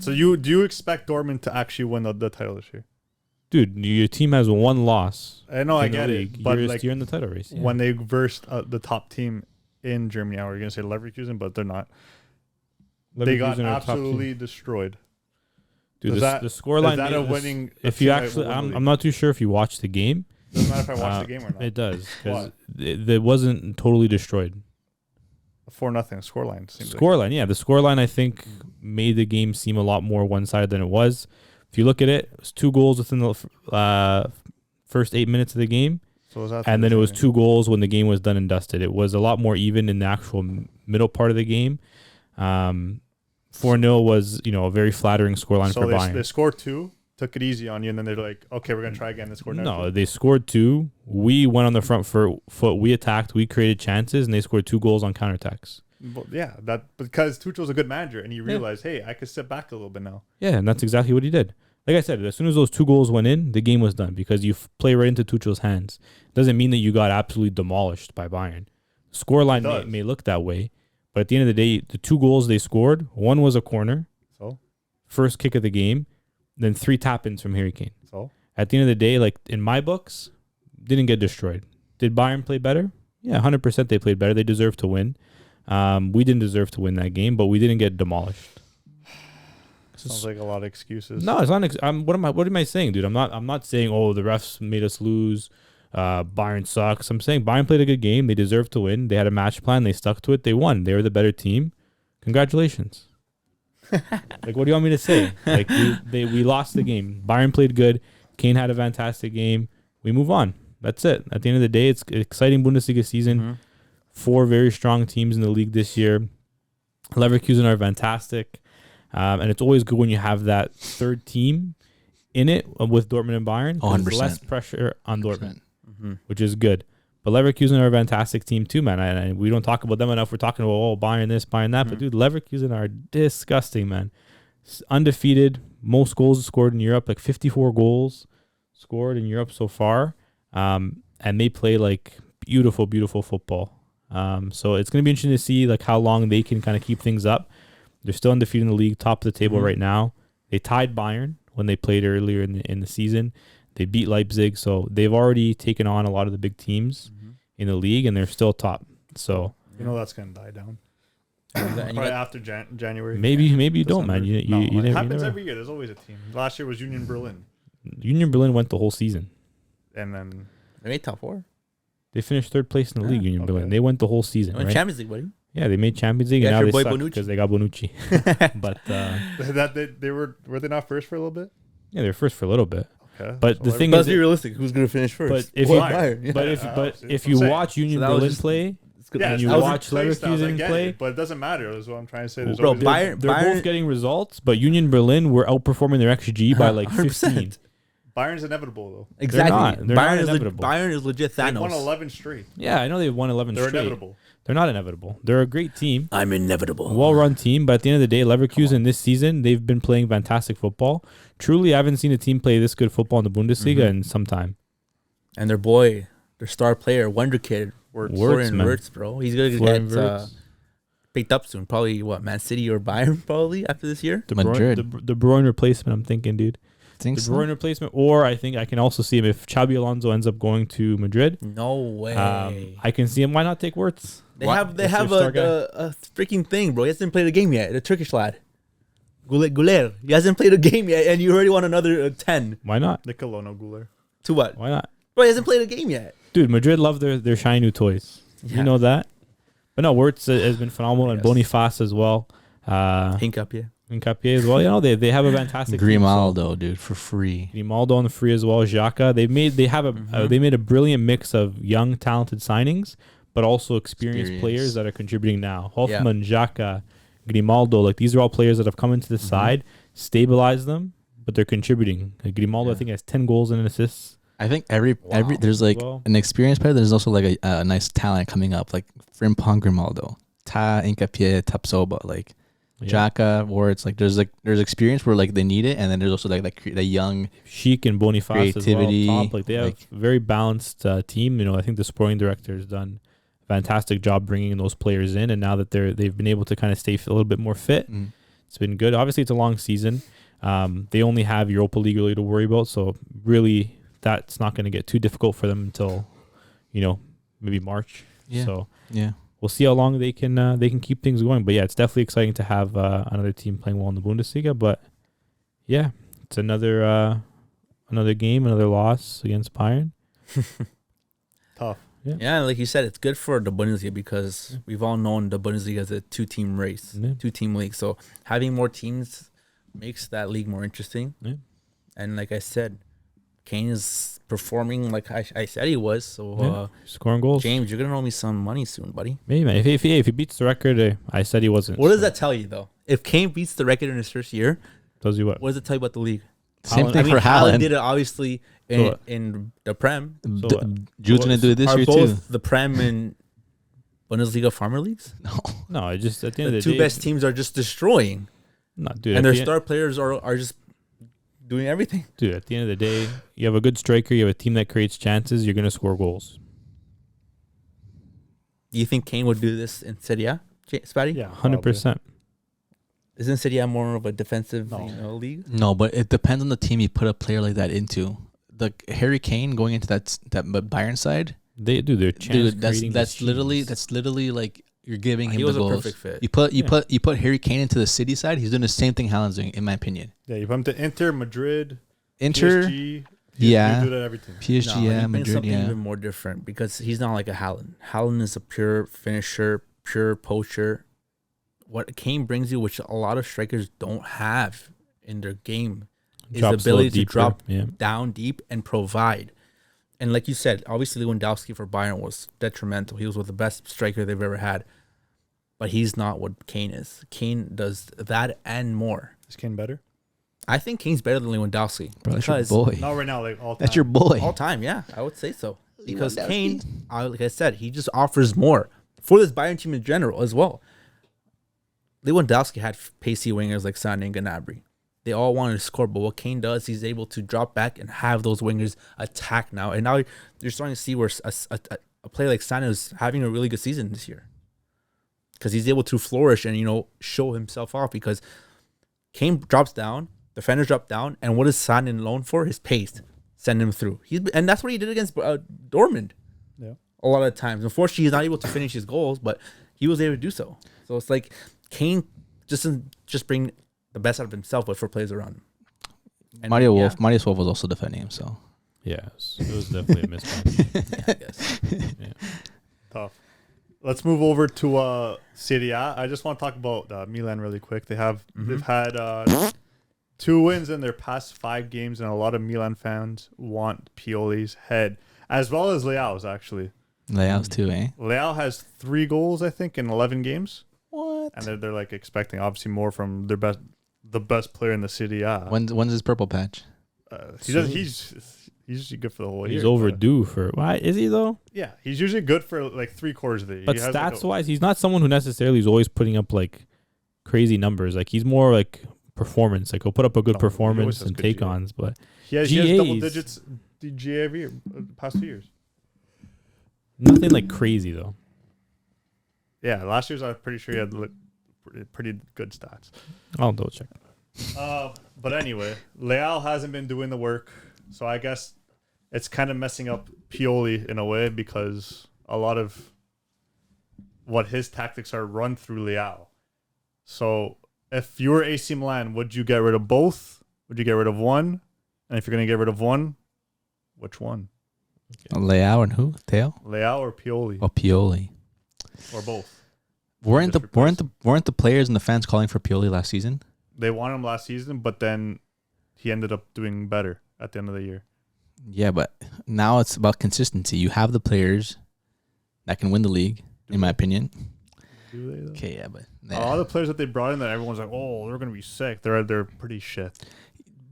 So do you expect Dortmund to actually win the title this year? Dude, your team has 1 loss. I know, I get it, but you're in the title race. When they versed the top team in Germany, I was going to say Leverkusen, but they're not. They got absolutely destroyed. Dude, the scoreline. Is that a winning? If you actually, I'm not too sure if you watched the game. Doesn't matter if I watched the game or not. It does, because it wasn't totally destroyed. 4-0 scoreline. Scoreline, yeah. The scoreline, I think, made the game seem a lot more one-sided than it was. If you look at it, it was 2 goals within the first 8 minutes of the game. And then it was 2 goals when the game was done and dusted. It was a lot more even in the actual middle part of the game. 4-0 was, a very flattering scoreline for Bayern. They scored 2, took it easy on you, and then they're like, okay, we're going to try again. They scored No, they scored 2. We went on the front foot. We attacked. We created chances, and they scored 2 goals on counterattacks. Well, yeah, that because Tuchel's a good manager, and he realized, hey, I could sit back a little bit now. Yeah, and that's exactly what he did. Like I said, as soon as those 2 goals went in, the game was done, because you play right into Tuchel's hands. Doesn't mean that you got absolutely demolished by Bayern. Scoreline may look that way, But at the end of the day, the 2 goals they scored, one was a corner, So first kick of the game, then 3 tap-ins from Harry Kane. so At the end of the day, like in my books, didn't get destroyed. Did Bayern play better? Yeah, 100% they played better. They deserved to win. We didn't deserve to win that game, but we didn't get demolished. sounds like a lot of excuses. No, it's not. What am I saying, dude? I'm not saying, oh, the refs made us lose. Bayern sucks. I'm saying Bayern played a good game. They deserved to win. They had a match plan. They stuck to it. They won. They were the better team. Congratulations. Like, what do you want me to say? Like, we lost the game. Bayern played good. Kane had a fantastic game. We move on. That's it. At the end of the day, it's an exciting Bundesliga season. 4 very strong teams in the league this year. Leverkusen are fantastic. And it's always good when you have that third team in it with Dortmund and Bayern. 100%. Less pressure on Dortmund, which is good. But Leverkusen are a fantastic team too, man. And we don't talk about them enough. We're talking about, oh, Bayern this, Bayern that. But, dude, Leverkusen are disgusting, man. Undefeated. Most goals scored in Europe, like 54 goals scored in Europe so far. And they play, like, beautiful, beautiful football. So it's going to be interesting to see, like, how long they can kind of keep things up. They're still undefeated in the league, top of the table right now. They tied Bayern when they played earlier in the season. They beat Leipzig, so they've already taken on a lot of the big teams in the league, and they're still top. So that's going to die down. Probably after January. Maybe you don't, man. It happens every year. There's always a team. Last year was Union Berlin. Union Berlin went the whole season. And then They made top 4. They finished 3rd place in the league, Union Berlin. They went the whole season, right? Champions League, buddy. Yeah, they made Champions League, and now they suck Bonucci. because they got Bonucci. But they were they not first for a little bit? yeah, they were first for a little bit. Okay. But So the thing Let's is, be realistic. Who's going to finish first? but if Bayern. you, but if I'm you saying. watch Union So that was Berlin just- play, It's good. and you That was- watch Leverkusen play, but it doesn't matter. Is what I'm trying to say. There's Bro, always- Bayern- they're both getting results, but Union Berlin were outperforming their XG by like 15. Bayern's inevitable though. Exactly. They're not Bayern is inevitable. Bayern is legit They Thanos. won 11 straight. Yeah, I know they've won 11 They're straight. inevitable. They're not inevitable. They're a great team, I'm inevitable. well-run team, but at the end of the day, Leverkusen this season, they've been playing fantastic football. Truly, I haven't seen a team play this good football in the Bundesliga in some time. And their boy, their star player, Wonder Kid, Florian man. Wirtz, bro. He's going to Florian get Wirtz. picked up soon. Probably, Man City or Bayern, probably, after this year? De Madrid. Bruyne, De Bruyne replacement, I'm thinking, dude. Think De so? Bruyne replacement, or I think I can also see him if Xabi Alonso ends up going to Madrid. No way. I can see him. Why not take Wirtz? They have That's a their star guy. freaking thing, bro. He hasn't played a game yet. The Turkish lad. Guler. He hasn't played a game yet, and you already won another 10. Why not? Nicolono Guler. To what? Why not? Bro, he hasn't played a game yet. Dude, Madrid love their shiny new toys. Yeah. You know that? But no, Wirtz has been phenomenal, and Yes. Boniface as well. Pink up, yeah. And Capier as well. You know, they have a fantastic team, so- Grimaldo, dude, for free. Grimaldo on the free as well. Xhaka. They made a brilliant mix of young, talented signings, but also experienced players that are contributing now. Hoffman, Xhaka, Grimaldo, like these are all players that have come into the side, stabilized them, but they're contributing. Like Grimaldo, I think, has 10 goals and assists. I think every there's like Well. an experienced player. There's also like a nice talent coming up, like Frimpong, Grimaldo, Ta Nkapie, Tapsoba, like Xhaka, Wirtz. Like there's experience where like they need it, and then there's also like the young Sheik and Boniface creativity. as well. Top. Like they have a very balanced team. You know, I think the sporting director has done a fantastic job bringing those players in, and now that they've been able to kind of stay a little bit more fit, it's been good. Obviously, it's a long season. They only have Europa League really to worry about, so really that's not going to get too difficult for them until, maybe March. Yeah. So yeah. we'll see how long they can keep things going. But yeah, it's definitely exciting to have another team playing well in the Bundesliga. But yeah, it's another game, another loss against Bayern. Tough. Yeah, like you said, it's good for the Bundesliga because we've all known the Bundesliga is a 2-team race, Yeah. 2-team league. So having more teams makes that league more interesting. Yeah. And like I said, Kane is performing like I said he was. So Yeah. Scoring goals. James, you're gonna owe me some money soon, buddy. Maybe, man. If he beats the record, I said he wasn't. What does that tell you though? If Kane beats the record in his first year, Tells you what? what does it tell you about the league? Same Haaland- thing I mean, for Haaland Haaland. did it obviously in the Prem. Jude's gonna do it this Are year both too. the Prem and Bundesliga farmer leagues? No, I just at the end The of the two day, best teams are just destroying, No, dude. and at their the star players are just doing everything. Dude, at the end of the day, you have a good striker. You have a team that creates chances. You're gonna score goals. Do you think Kane would do this in Serie A? Spatty? Yeah, 100%. Isn't City have more of a defensive league? No, but it depends on the team you put a player like that into. The Harry Kane going into that Bayern side, They do their chance. Dude, that's literally like you're giving him was the a goals. perfect fit. You put Harry Kane into the City side, he's doing the same thing Haaland's doing, in my opinion. Yeah, you put him to Inter, Madrid, Inter, PSG. yeah, You do that everything. PSG, No, yeah, he brings Madrid, something yeah. even more different because he's not like a Haaland. Haaland is a pure finisher, pure poacher. What Kane brings you, which a lot of strikers don't have in their game, is the ability to drop down deep and provide. And like you said, obviously Lewandowski for Bayern was detrimental. He was with the best striker they've ever had. But he's not what Kane is. Kane does that and more. Is Kane better? I think Kane's better than Lewandowski. Bro, that's your boy. Not right now, like all time. That's your boy. All time, yeah. I would say so. Because Kane, like I said, he just offers more for this Bayern team in general as well. Lewandowski had pacey wingers like Sané and Gnabry. They all wanted to score, but what Kane does, he's able to drop back and have those wingers attack now. And now you're starting to see where a player like Sané is having a really good season this year. Because he's able to flourish and, show himself off. Because Kane drops down, defenders drop down, and what is Sané known for? His pace. Send him through. And that's what he did against Dortmund. Yeah. A lot of times. Unfortunately, he's not able to finish his goals, but he was able to do so. So it's like Kane doesn't just bring the best out of himself, but for players around him. And Mario Wolf was also defending him, so. Yeah, it was definitely a mismatch. Yeah, I guess. Yeah. Tough. Let's move over to Serie A. I just want to talk about Milan really quick. They've had 2 wins in their past 5 games, and a lot of Milan fans want Pioli's head, as well as Leao's, actually. Leao's too, eh? Leao has 3 goals, I think, in 11 games. What? And they're like expecting obviously more from the best player in the Serie A. When's his purple patch? He's usually good for the whole year. He's overdue for why is he though? Yeah, he's usually good for like 3/4 of the year. But stats wise, he's not someone who necessarily is always putting up like crazy numbers. Like he's more like performance. Like he'll put up a good performance and take ons, but he has double digits GA every year, past 2 years. Nothing like crazy though. Yeah, last year's I'm pretty sure he had pretty good stats. I'll double check. But anyway, Leao hasn't been doing the work, so I guess it's kind of messing up Pioli in a way because a lot of what his tactics are run through Leao. So if you were AC Milan, would you get rid of both? Would you get rid of one? And if you're going to get rid of one, which one? Okay. Leao and who? Theo? Leao or Pioli? Oh, Pioli. Or both. Weren't the players and the fans calling for Pioli last season? They wanted him last season, but then he ended up doing better at the end of the year. Yeah, but now it's about consistency. You have the players that can win the league, in my opinion. Do they, though? Okay, yeah, but a lot of the players that they brought in that everyone's like, oh, they're gonna be sick. They're pretty shit.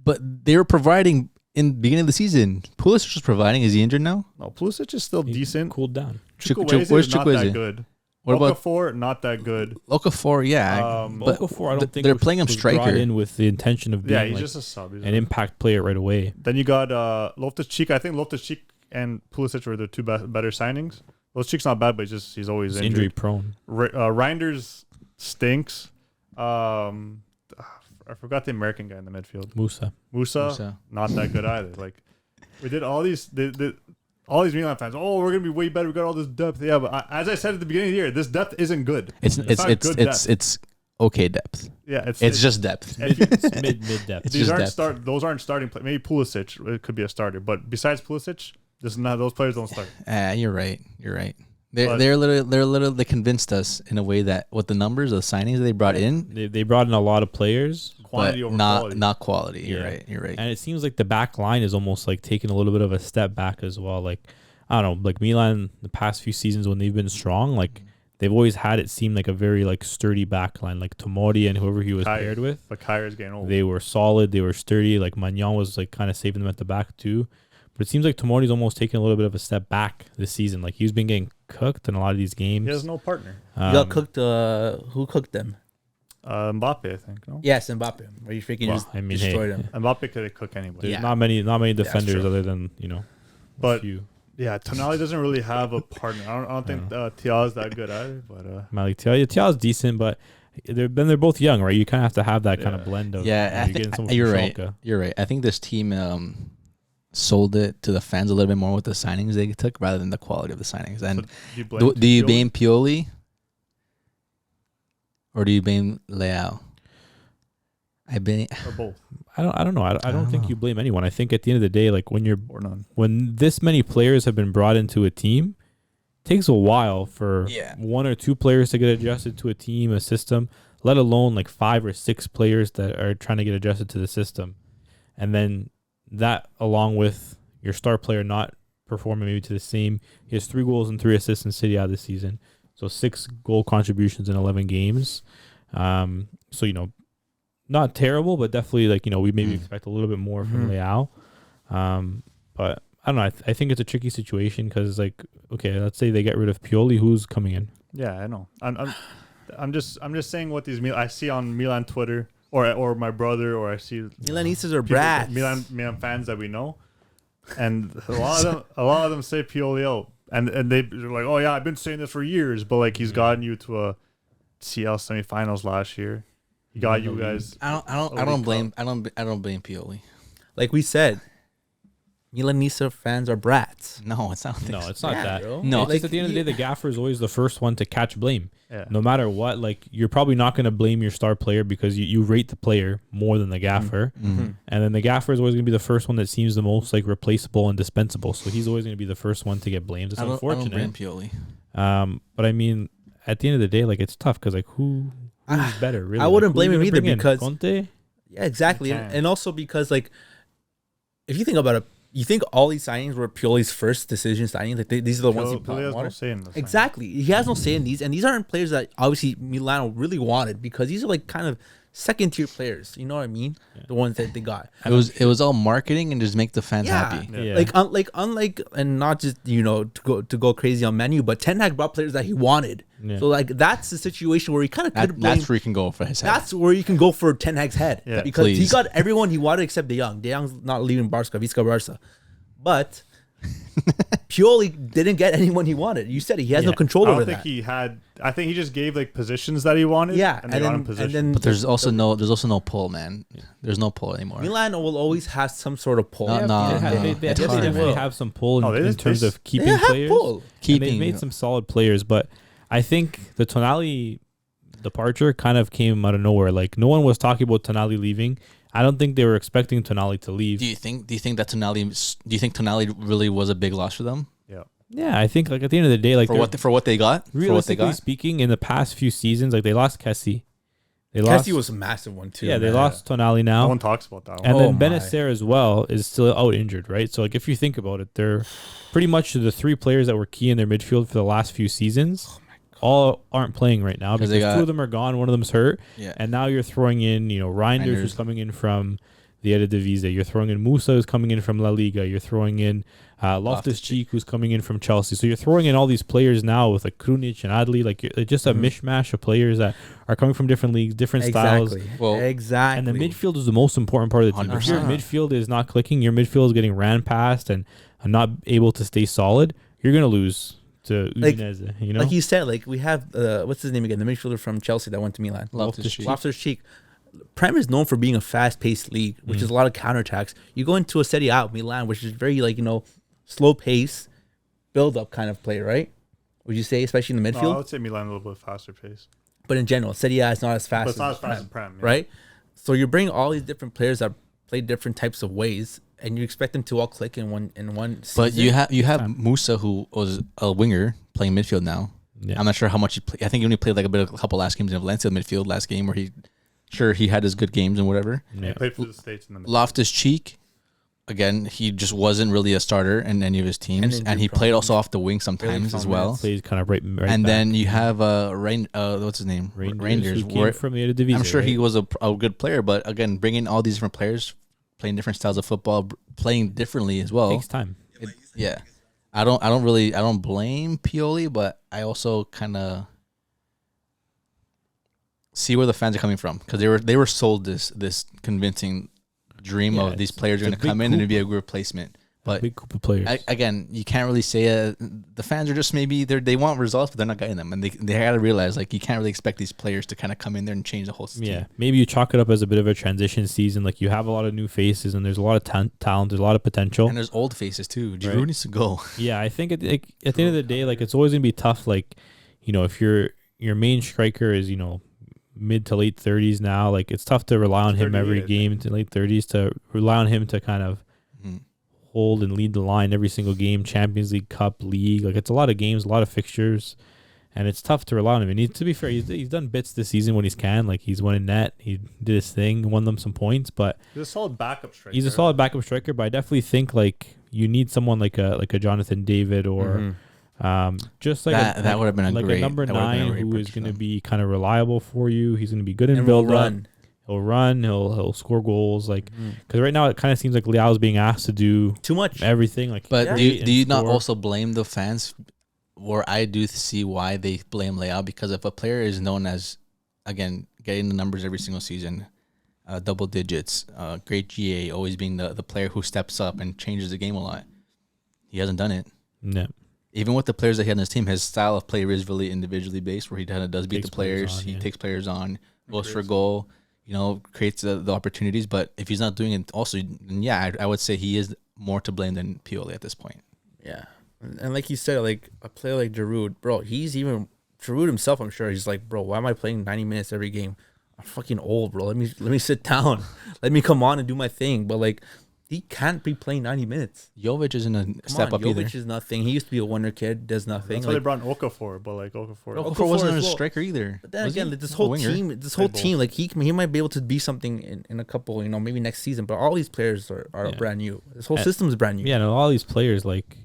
But they were providing in the beginning of the season. Pulisic was providing. Is he injured now? No, Pulisic is still decent. Cooled down. Chukwueze is not that good. What about Okafor? Not that good. Okafor? Yeah, but Okafor, I don't think they're playing him striker brought in with the intention of being he's just a sub. An impact player right away. Then you got Loftus-Cheek. I think Loftus-Cheek and Pulisic were the two better signings. Loftus-Cheek's not bad, but he's always injury prone. Reinders stinks. I forgot the American guy in the midfield. Musa, not that good either. Like we did all these. All these Milan fans, we're gonna be way better. We got all this depth. Yeah, but as I said at the beginning of the year, this depth isn't good. It's okay depth. Yeah, it's just depth. It's mid depth. Those aren't starting. Maybe Pulisic it could be a starter, but besides Pulisic, those players don't start. You're right. They convinced us in a way that with the numbers of signings they brought in, they brought in a lot of players, quantity over quality. Not quality. You're right. And it seems like the back line is almost like taking a little bit of a step back as well. Like I don't know, like Milan the past few seasons when they've been strong, like they've always had it seem like a very like sturdy back line, like Tomori and whoever he was paired with. But Kyrie's getting old. They were solid. They were sturdy. Like Magnan was like kind of saving them at the back too. But it seems like Tomori's almost taking a little bit of a step back this season. Like he's been getting cooked in a lot of these games. He has no partner. He got cooked. Who cooked them? Mbappe, I think. No. Yes, Mbappe. Are you freaking destroyed him? Mbappe could cook anybody. There's not many defenders other than a few. Yeah, Tonali doesn't really have a partner. I don't think Thiago is that good either. But Malik Thiago's decent, but they're both young, right? You kind of have to have that kind of blend of. Yeah, you're right. You're right. I think this team sold it to the fans a little bit more with the signings they took rather than the quality of the signings. And do you blame Pioli or do you blame Leao? Or both. I don't know. I don't think you blame anyone. I think at the end of the day, like when this many players have been brought into a team, it takes a while for one or two players to get adjusted to a team, a system, let alone like 5 or 6 players that are trying to get adjusted to the system. And then that along with your star player not performing maybe to the same. He has 3 goals and 3 assists in Serie A this season. So 6 goal contributions in 11 games. So, not terrible, but definitely we maybe expect a little bit more from Leao. But I don't know. I think it's a tricky situation because okay, let's say they get rid of Pioli, who's coming in? Yeah, I know. I'm just saying what these I see on Milan Twitter or my brother or I see Milanistas are brats. Milan fans that we know, and a lot of them say Pioli out, and they're like, oh yeah, I've been saying this for years, but he's gotten you to a CL semifinals last year. He got you guys. I don't blame Pioli. Like we said, Milanista fans are brats. No, it's not. No, it's not that. Bro. No, it's at the end of the day, the gaffer is always the first one to catch blame. Yeah. No matter what, you're probably not going to blame your star player because you rate the player more than the gaffer. Mm-hmm. And then the gaffer is always going to be the first one that seems the most replaceable and dispensable. So he's always going to be the first one to get blamed. It's unfortunate. I don't blame Pioli. But I mean, at the end of the day, it's tough because who's better? Really, I wouldn't blame him either bring in? because Conte? Yeah, exactly, and also because if you think about it, you think all these signings were Pioli's first decision signing. These are the ones he wanted. No say in this exactly, he has no say in these, and these aren't players that obviously Milan really wanted because these are kind of second tier players. You know what I mean? Yeah. The ones that they got. It was all marketing and just make the fans happy. Yeah. Unlike and not just to go crazy on menu, but Ten Hag brought players that he wanted. Yeah. So that's the situation where he kind of could blame. That's where you can go for his head. That's where you can go for Ten Hag's head because he got everyone he wanted except De Jong. De Jong's not leaving Barca, Visca Barca, but Pioli didn't get anyone he wanted. You said he has no control over that. I think he just gave pusitions that he wanted. Yeah, and they got him position. But there's also no pull, man. There's no pull anymore. Milan will always have some sort of pull. They definitely have some pull in terms of keeping players. They've made some solid players, but I think the Tonali departure kind of came out of nowhere. No one was talking about Tonali leaving. I don't think they were expecting Tonali to leave. Do you think Tonali really was a big loss for them? Yeah, I think at the end of the day, for what they got, realistically speaking, in the past few seasons, they lost Kessie. Kessie was a massive one too. Yeah, they lost Tonali now. No one talks about that one. And then Benacer as well is still out injured, right? So if you think about it, they're pretty much the 3 players that were key in their midfield for the last few seasons. All aren't playing right now because 2 of them are gone. One of them's hurt. Yeah. And now you're throwing in, Reinders, who's coming in from the Eredivisie. You're throwing in Musa, who's coming in from La Liga. You're throwing in Loftus-Cheek, who's coming in from Chelsea. So you're throwing in all these players now with Krunic and Adli, just a mishmash of players that are coming from different leagues, different styles. Exactly. And the midfield is the most important part of the team. 100%. If your midfield is not clicking, your midfield is getting ran past and not able to stay solid, you're going to lose to Udinese, Like you said, we have, what's his name again? The midfielder from Chelsea that went to Milan. Loftus-Cheek. Prem is known for being a fast-paced league, which is a lot of counterattacks. You go into a Serie A, Milan, which is very slow pace, build-up kind of play, right? Would you say, especially in the midfield? I would say Milan a little bit faster pace. But in general, Serie A is not as fast. But it's not as fast as Prem, right? So you bring all these different players that play different types of ways, and you expect them to all click in one season. But you have Musa, who was a winger playing midfield now. Yeah. I'm not sure how much he played. I think he only played a couple last games in Valencia midfield last game where he had his good games and whatever. Yeah. He played for the States in the midfield. Loftus-Cheek, again, he just wasn't really a starter in any of his teams, and he played also off the wing sometimes as well. Plays kind of right and back. Then you have what's his name? Rangers. Who came from the Eredivisie, I'm sure he was a good player, but again, bringing all these different players, playing different styles of football, playing differently as well, takes time. I don't blame Pioli, but I also kind of see where the fans are coming from because they were sold this convincing dream of these players are going to come in and be a good replacement. But big group of players. Again, you can't really say the fans are just maybe they want results, but they're not getting them, and they got to realize like you can't really expect these players to kind of come in there and change the whole team. Yeah, maybe you chalk it up as a bit of a transition season. Like you have a lot of new faces, and there's a lot of talent, there's a lot of potential, and there's old faces too. Giroud needs to go. Yeah, I think at the end of the day, like it's always gonna be tough. Like, you know, if your main striker is, you know, mid to late 30s now, like it's tough to rely on him every game to late 30s to rely on him to kind of hold and lead the line every single game. Champions League, Cup, League, like it's a lot of games, a lot of fixtures, and it's tough to rely on him. And to be fair, he's done bits this season when he's can. Like he's won in net, he did his thing, won them some points. But he's a solid backup striker. He's a solid backup striker, but I definitely think like you need someone like a Jonathan David or just like that would have been a number 9 who is going to be kind of reliable for you. He's going to be good in build run. He'll run. He'll score goals. Like because right now it kind of seems like Leao is being asked to do too much everything. Like, but do you not also blame the fans? Or I do see why they blame Leao, because if a player is known as, again, getting the numbers every single season, double digits, great GA, always being the player who steps up and changes the game a lot, he hasn't done it. No. Even with the players that he had on his team, his style of play is really individually based, where he kind of does beat the players. He takes players on, goes for a goal, you know, creates the opportunities. But if he's not doing it also, then yeah, I would say he is more to blame than Pioli at this point. Yeah. And like you said, like a player like Giroud, bro, Giroud himself, I'm sure he's like, bro, why am I playing 90 minutes every game? I'm fucking old, bro. Let me sit down. Let me come on and do my thing. But like, he can't be playing 90 minutes. Jovic isn't a step up either. Jovic is nothing. He used to be a wonder kid, does nothing. That's what they brought Okafor, but like Okafor wasn't a striker either. But then again, like, this whole team, like he might be able to be something in a couple, you know, maybe next season. But all these players are brand new. This whole system is brand new. Yeah, and all these players, like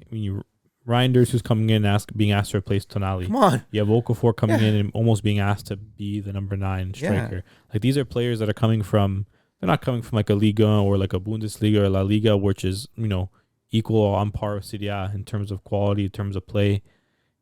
Reinders, who's coming in being asked to replace Tonali. Come on. You have Okafor coming in and almost being asked to be the number 9 striker. Yeah. Like these are players that are coming from. They're not coming from like a Liga or like a Bundesliga or La Liga, which is, you know, equal or on par with Serie A in terms of quality, in terms of play.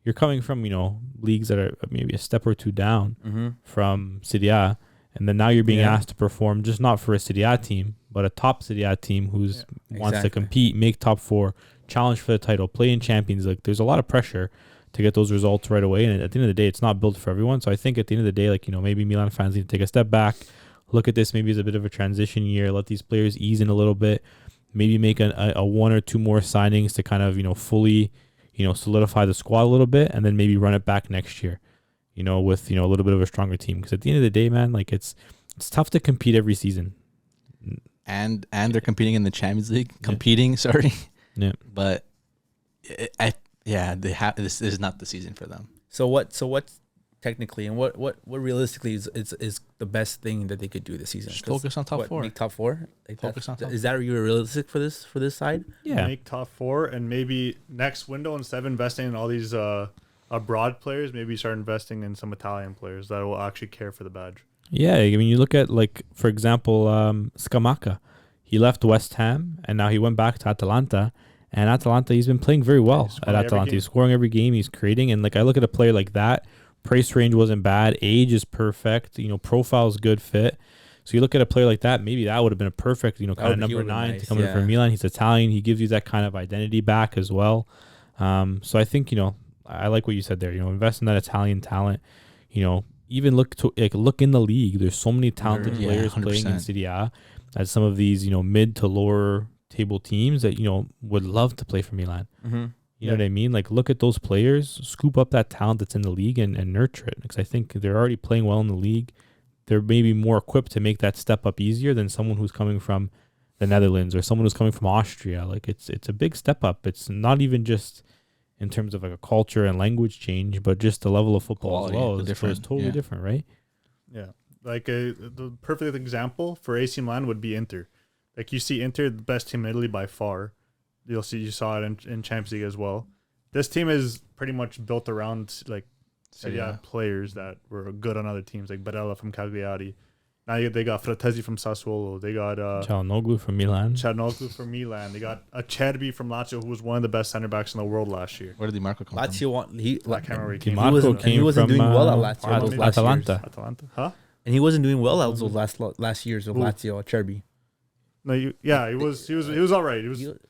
You're coming from, you know, leagues that are maybe a step or two down from Serie A, and then now you're being asked to perform just not for a Serie A team, but a top Serie A team who's wants to compete, make top 4, challenge for the title, play in Champions League. There's a lot of pressure to get those results right away, and at the end of the day, it's not built for everyone. So I think at the end of the day, like, you know, maybe Milan fans need to take a step back. Look at this maybe as a bit of a transition year. Let these players ease in a little bit. Maybe make a 1 or 2 more signings to kind of, you know, fully, you know, solidify the squad a little bit, and then maybe run it back next year, you know, with, you know, a little bit of a stronger team. Because at the end of the day, man, like it's tough to compete every season. And they're competing in the Champions League. Yeah. But this is not the season for them. So what's technically, and what realistically is the best thing that they could do this season? Just focus on top 4. Make top 4. Like focus on top 4. Is that realistic for this side? Yeah, make top 4, and maybe next window, instead of investing in all these abroad players, maybe start investing in some Italian players that will actually care for the badge. Yeah, I mean, you look at, like, for example, Scamacca. He left West Ham and now he went back to Atalanta. And Atalanta, he's been playing very well at Atalanta. He's scoring every game. He's creating, and like I look at a player like that. Price range wasn't bad. Age is perfect. You know, profile is good fit. So you look at a player like that, maybe that would have been a perfect, you know, kind of number 9 to come in for Milan. He's Italian. He gives you that kind of identity back as well. So I think, you know, I like what you said there. You know, invest in that Italian talent. You know, even look in the league. There's so many talented players 100%. Playing in Serie A at some of these, you know, mid to lower table teams that, you know, would love to play for Milan. You know what I mean? Like, look at those players, scoop up that talent that's in the league and nurture it. Because I think they're already playing well in the league. They're maybe more equipped to make that step up easier than someone who's coming from the Netherlands or someone who's coming from Austria. Like, it's a big step up. It's not even just in terms of like a culture and language change, but just the level of football as well. It's totally different, right? Yeah. Like, the perfect example for AC Milan would be Inter. Like, you see Inter, the best team in Italy by far. You saw it in Champions League as well. This team is pretty much built around like players that were good on other teams, like Barella from Cagliari. Now they got Fratesi from Sassuolo. They got Çalhanoğlu from Milan. They got Acerbi from Lazio, who was one of the best center backs in the world last year. Where did Di Marco come from? He wasn't doing well at Lazio. Atalanta. Huh? And he wasn't doing well at those last years of Lazio, Acerbi. No, he was all right.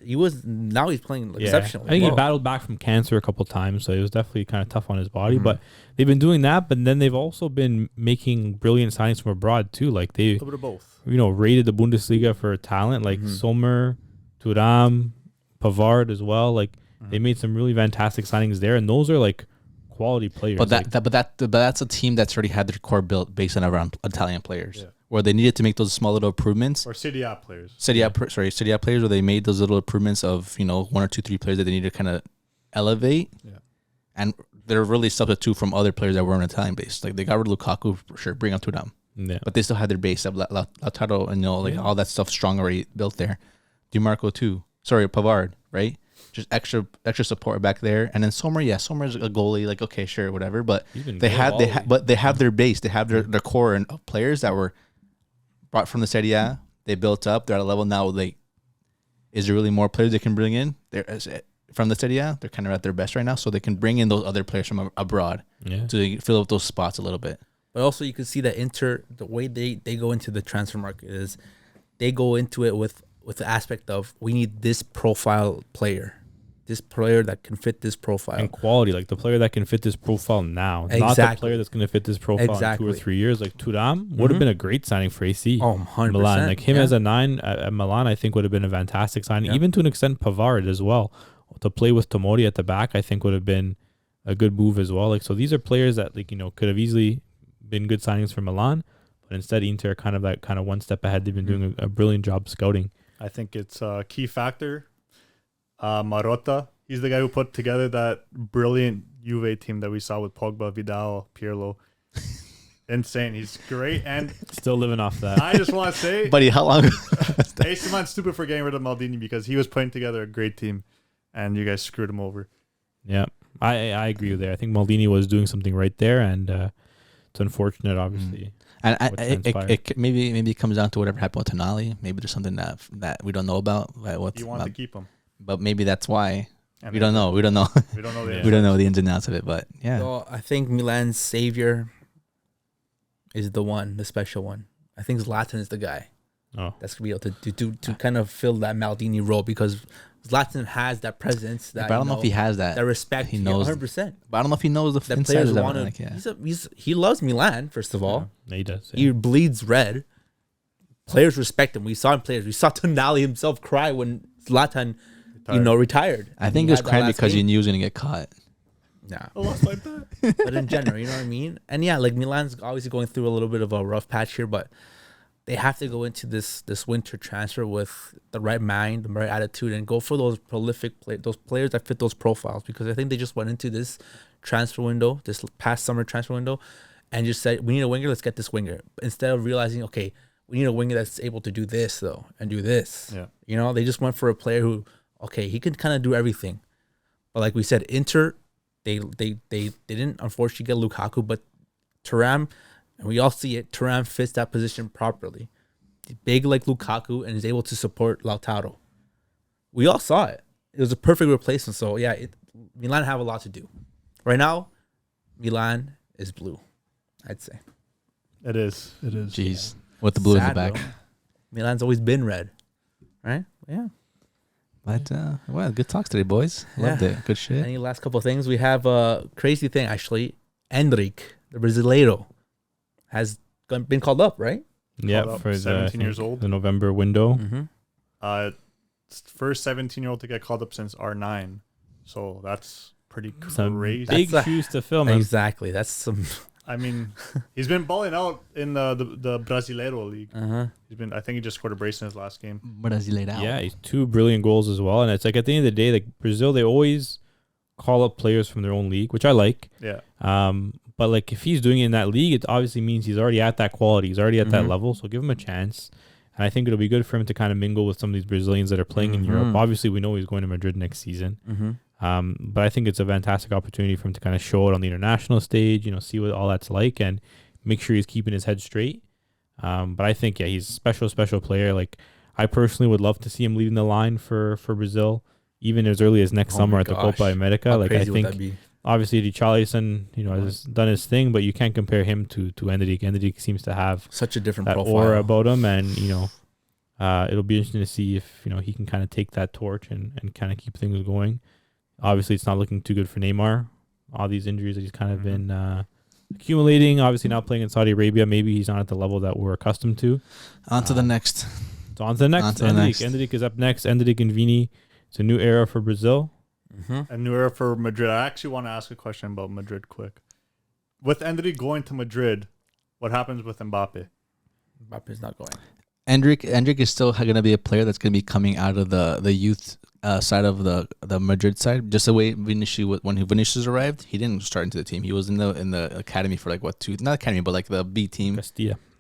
He was now he's playing exceptionally. I think well. he battled back from cancer a couple times, so it was definitely kind of tough on his body. But they've been doing that, but then they've also been making brilliant signings from abroad too. Like they, a little bit of both. Rated the Bundesliga for talent, like Sommer, Thuram, Pavard as well. Like they made some really fantastic signings there, and those are like quality players. But that's a team that's already had their core built based on around Italian players. Yeah. Where they needed to make those small little improvements. Or Serie A players. Serie A players where they made those little improvements of, 1 or 2, 3 players that they need to kind of elevate. Yeah. And they're really substitute from other players that weren't Italian based. Like they got rid of Lukaku, for sure, bring up Thuram. Yeah. But they still had their base of Lautaro and all that stuff strong already built there. DiMarco too. Sorry, Pavard, right? Just extra support back there. And then Sommer is a goalie, like okay, sure, whatever. But they have their base, they have their core of players that were brought from the Serie A. They built up. They're at a level now. Is there really more players they can bring in? From the Serie A, they're kind of at their best right now, so they can bring in those other players from abroad to fill up those spots a little bit. But also, you can see that Inter, the way they go into the transfer market is they go into it with the aspect of we need this profile player. This player that can fit this profile. And quality, like the player that can fit this profile now. Exactly. Not the player that's going to fit this profile in 2 or 3 years. Like Thuram would have been a great signing for AC. Oh, 100%. Milan. Like him as a 9 at Milan, I think would have been a fantastic signing. Even to an extent, Pavard as well. To play with Tomori at the back, I think would have been a good move as well. Like so these are players that could have easily been good signings for Milan. But instead, Inter are one step ahead. They've been doing a brilliant job scouting. I think it's a key factor. Marotta, he's the guy who put together that brilliant Juve team that we saw with Pogba, Vidal, Pirlo. Insane. He's great. And still living off that. I just want to say, buddy, how long? AC Milan's stupid for getting rid of Maldini because he was putting together a great team and you guys screwed him over. Yeah, I agree with that. I think Maldini was doing something right there, and it's unfortunate, obviously. And maybe it comes down to whatever happened with Tonali. Maybe there's something that we don't know about. You want to keep him. But maybe that's why. We don't know. We don't know. We don't know the ins and outs of it. But yeah. So I think Milan's savior is the special one. I think Zlatan is the guy. Oh, that's gonna be able to kind of fill that Maldini role because Zlatan has that presence. That, but I don't know if he has that. That respect. He knows 100%. But I don't know if he knows the players want to. He loves Milan. First of all, he does. He bleeds red. Players respect him. We saw players. We saw Tonali himself cry when Zlatan, retired. I think he was crying because he knew he was gonna get caught. Nah, I lost my bet. But in general, you know what I mean. And yeah, like Milan's obviously going through a little bit of a rough patch here, but they have to go into this winter transfer with the right mind, the right attitude, and go for those prolific those players that fit those profiles. Because I think they just went into this transfer window, this past summer transfer window, and just said, we need a winger, let's get this winger. Instead of realizing, okay, we need a winger that's able to do this, though, and do this. Yeah. They just went for a player who, okay, he can kind of do everything. But like we said, Inter, they didn't unfortunately get Lukaku, but Thuram, and we all see it, Thuram fits that position properly. He's big like Lukaku and is able to support Lautaro. We all saw it. It was a perfect replacement. So, yeah, Milan have a lot to do. Right now, Milan is blue, I'd say. It is. Jeez. With the blue in the back. Bro. Milan's always been red. Right? Yeah. But, good talks today, boys. Loved it. Good shit. Any last couple of things? We have a crazy thing, actually. Endrick, the Brasileiro, has been called up, right? Yeah, for 17 years old. The November window. Mm-hmm. First 17-year-old to get called up since R9. So that's pretty crazy. Some big shoes to fill, man. Exactly. That's some... I mean, he's been balling out in the Brasileiro League. I think he just scored a brace in his last game. Brasileirão. Yeah, he's 2 brilliant goals as well. And it's like at the end of the day, like Brazil, they always call up players from their own league, which I like. Yeah. But like if he's doing it in that league, it obviously means he's already at that quality. He's already at that level. So give him a chance. And I think it'll be good for him to kind of mingle with some of these Brazilians that are playing in Europe. Obviously, we know he's going to Madrid next season. But I think it's a fantastic opportunity for him to kind of show it on the international stage, see what all that's like and make sure he's keeping his head straight. But I think, he's a special player. Like I personally would love to see him leading the line for Brazil, even as early as next summer at the Copa America. Like I think obviously Richarlison, has done his thing, but you can't compare him to Endrick. Endrick seems to have such a different that profile. aura about him, and It'll be interesting to see if he can kind of take that torch and kind of keep things going. Obviously, it's not looking too good for Neymar. All these injuries that he's kind of been accumulating. Obviously, not playing in Saudi Arabia. Maybe he's not at the level that we're accustomed to. On to the next. So on to the next. Endrick is up next. Endrick and Vini. It's a new era for Brazil. A new era for Madrid. I actually want to ask a question about Madrid quick. With Endrick going to Madrid, what happens with Mbappe? Mbappe's not going. Endrick is still going to be a player that's going to be coming out of the youth side of the Madrid side. Just the way when Vinicius arrived, he didn't start into the team. He was in the academy for not academy, but like the B team.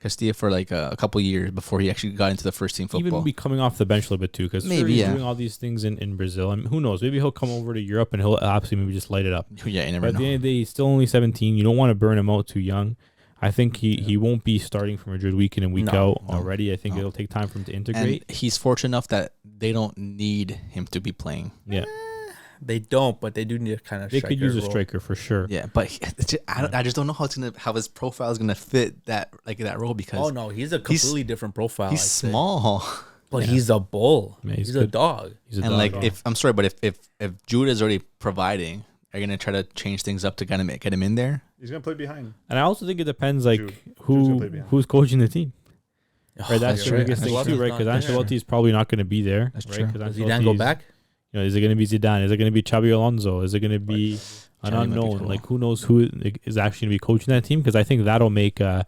Castilla for like a couple years before he actually got into the first team football. Even be coming off the bench a little bit too, because he's doing all these things in Brazil. I mean, who knows? Maybe he'll come over to Europe and he'll absolutely maybe just light it up. Yeah, you never know. At the end of the day, he's still only 17. You don't want to burn him out too young. I think he won't be starting for Madrid week in and week out already. I think it'll take time for him to integrate. And he's fortunate enough that they don't need him to be playing. Yeah. They don't, but they do need a kind of. They could use a striker for sure. Yeah, but I just don't know how his profile is gonna fit that role because. He's a completely different profile. He's small, but he's a bull. Yeah, he's a dog. If Jude is already providing, are you gonna try to change things up to kind of get him in there? He's gonna play behind. And I also think it depends who's coaching the team. Right, that's the biggest thing too, right? Because Ancelotti is probably not going to be there. That's right? true. Does Zidane go back? Is it going to be Zidane? Is it going to be Xabi Alonso? Is it going to be an unknown? Cool. Like, who knows who is actually going to be coaching that team? Because I think that'll make a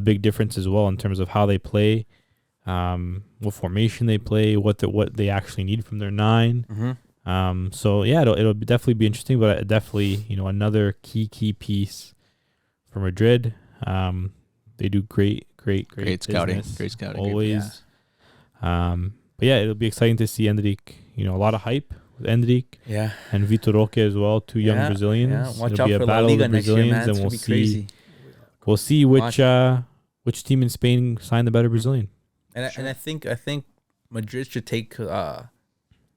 big difference as well in terms of how they play, what formation they play, what they actually need from their 9. So yeah, it'll definitely be interesting, but definitely another key piece for Madrid. They do great scouting, always. But yeah, it'll be exciting to see Endrick. A lot of hype with Endrick. Yeah. And Vitor Roque as well, 2 young Brazilians. Yeah. Watch it'll out be for a battle La Liga of the Brazilians, and we'll see. Crazy. We'll see which team in Spain signed the better Brazilian. And I think Madrid should take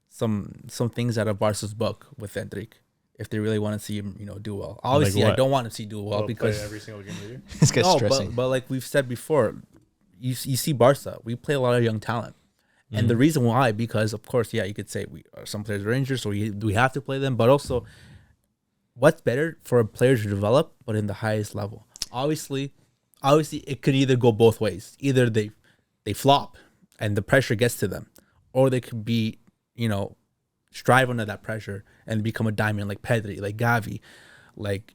some things out of Barca's book with Endrick if they really want to see him, do well. Obviously, I don't want to see do well because every single game of the year. This guy's stressing. But like we've said before, you see Barca. We play a lot of young talent. And the reason why, because of course, you could say some players are injured, so we have to play them. But also, what's better for a player to develop, but in the highest level? Obviously, it could either go both ways. Either they flop and the pressure gets to them, or they could be, strive under that pressure and become a diamond like Pedri, like Gavi, like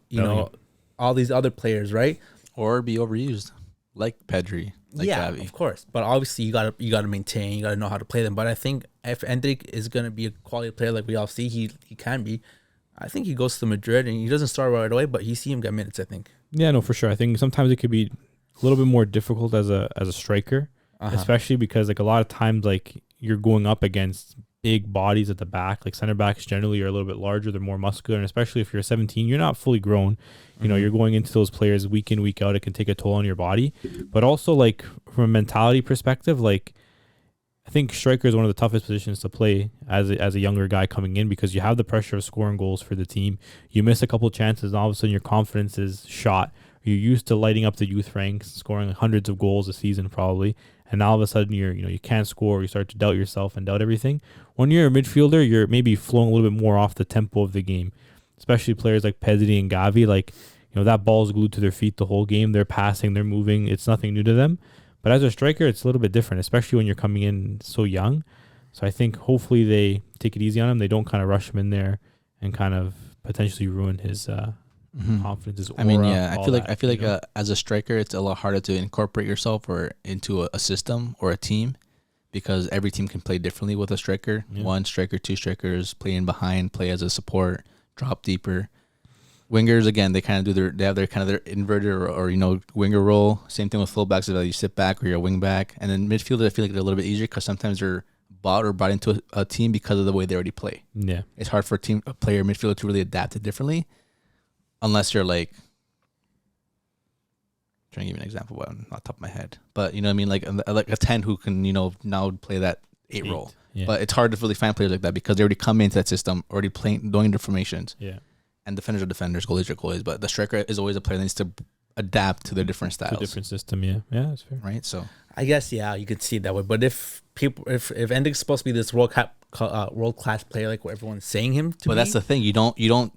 all these other players, right? Or be overused, like Pedri. Like Gavi. Of course. But obviously, you gotta maintain. You gotta know how to play them. But I think if Endrick is gonna be a quality player like we all see he can be, I think he goes to Madrid and he doesn't start right away. But you see him get minutes. I think. Yeah, no, for sure. I think sometimes it could be a little bit more difficult as a striker, especially because like a lot of times like you're going up against big bodies at the back. Like center backs generally are a little bit larger. They're more muscular, and especially if you're 17, you're not fully grown. You're going into those players week in, week out. It can take a toll on your body. But also, like, from a mentality perspective, like, I think striker is one of the toughest positions to play as a younger guy coming in because you have the pressure of scoring goals for the team. You miss a couple chances, and all of a sudden your confidence is shot. You're used to lighting up the youth ranks, scoring hundreds of goals a season probably, and now all of a sudden you can't score. You start to doubt yourself and doubt everything. When you're a midfielder, you're maybe flowing a little bit more off the tempo of the game, especially players like Pedri and Gavi. Like, that ball's glued to their feet the whole game. They're passing, they're moving. It's nothing new to them. But as a striker, it's a little bit different, especially when you're coming in so young. So I think hopefully they take it easy on him. They don't kind of rush him in there and kind of potentially ruin his confidence, his aura. I mean, yeah, I feel like as a striker, it's a lot harder to incorporate yourself or into a system or a team because every team can play differently with a striker. Yeah. 1 striker, 2 strikers, play in behind, play as a support, drop deeper. Wingers, again, they kind of have their inverted or winger role. Same thing with fullbacks, that you sit back or you're a wing back. And then midfielders, I feel like they're a little bit easier because sometimes they're bought into a team because of the way they already play. Yeah, it's hard for a player midfielder to really adapt it differently, unless you're like. I'm trying to give you an example, but not top of my head. But you know what I mean, like a 10 who can now play that 8 role. Yeah. But it's hard to really find players like that because they already come into that system already playing, knowing the formations. Yeah. And defenders are defenders, goalies are goalies, but the striker is always a player that needs to adapt to their different styles. To a different system, yeah. Yeah, that's fair. Right? So I guess you could see it that way. But if Endrick's supposed to be this world class player like what everyone's saying him to be, that's the thing. You don't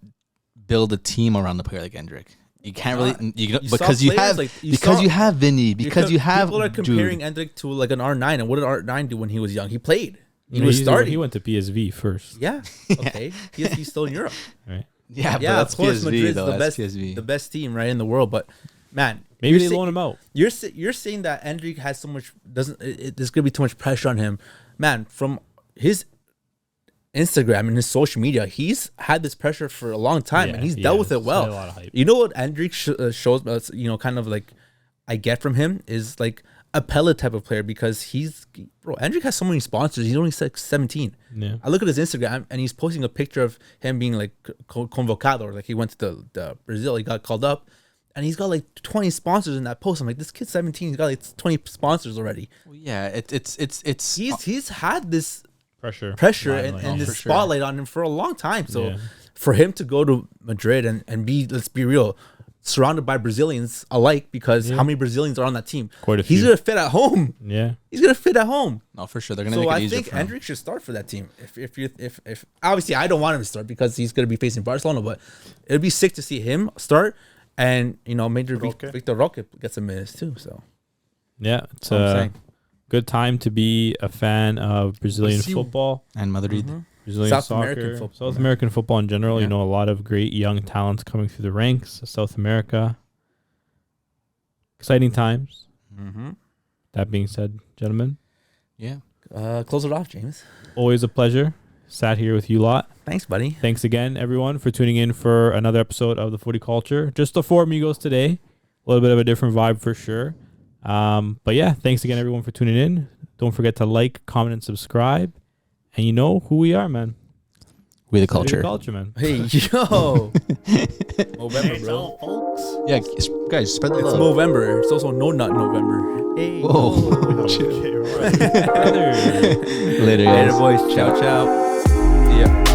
build a team around the player like Endrick. You can't really because you have Vinny, because you have people are comparing Endrick to like an R9, and what did R9 do when he was young? He played. He was starting. He went to PSV first. Yeah. Okay. He's still in Europe. Right. Yeah, but that's of course, PSV, Madrid's though. That's PSV. the best team right in the world. But man, maybe they loan him out. You're saying that Endrick has so much there's gonna be too much pressure on him, man. From his Instagram and his social media, he's had this pressure for a long time, and he's dealt with it well. A lot of hype. You know what Endrick shows us, kind of like I get from him is like a Pele type of player, because Endrick has so many sponsors. He's only 17. Yeah. I look at his Instagram and he's posting a picture of him being like convocado, or like he went to the Brazil, he got called up, and he's got like 20 sponsors in that post. I'm like, this kid's 17, he's got like 20 sponsors already. Well, yeah, it's he's had this pressure and this spotlight on him for a long time. So for him to go to Madrid and be, let's be real, surrounded by Brazilians alike, because how many Brazilians are on that team? Quite a few. He's gonna fit at home. Yeah, he's gonna fit at home. No, for sure, they're gonna make it easier. So I think Endrick should start for that team. If obviously I don't want him to start because he's gonna be facing Barcelona, but it'd be sick to see him start, and Major Victor Roque gets a minutes too. So yeah, it's a good time to be a fan of Brazilian football and Madrid. Mm-hmm. Brazilian South soccer, American football, South American football in general. A lot of great young talents coming through the ranks of South America. Exciting times. Mm-hmm. That being said, gentlemen, close it off, James. Always a pleasure. Sat here with you lot. Thanks, buddy. Thanks again, everyone, for tuning in for another episode of the Footy Culture. Just the four amigos today. A little bit of a different vibe for sure. But yeah, thanks again, everyone, for tuning in. Don't forget to like, comment, and subscribe. And you know who we are, man. We the culture. We the culture, man. Hey, yo. November, bro. Folks. Yeah, guys, spread the love. It's November. It's also No Nut November. Hey. Whoa. Okay, right. Later. Later, Later, boys. Ciao, ciao. See ya.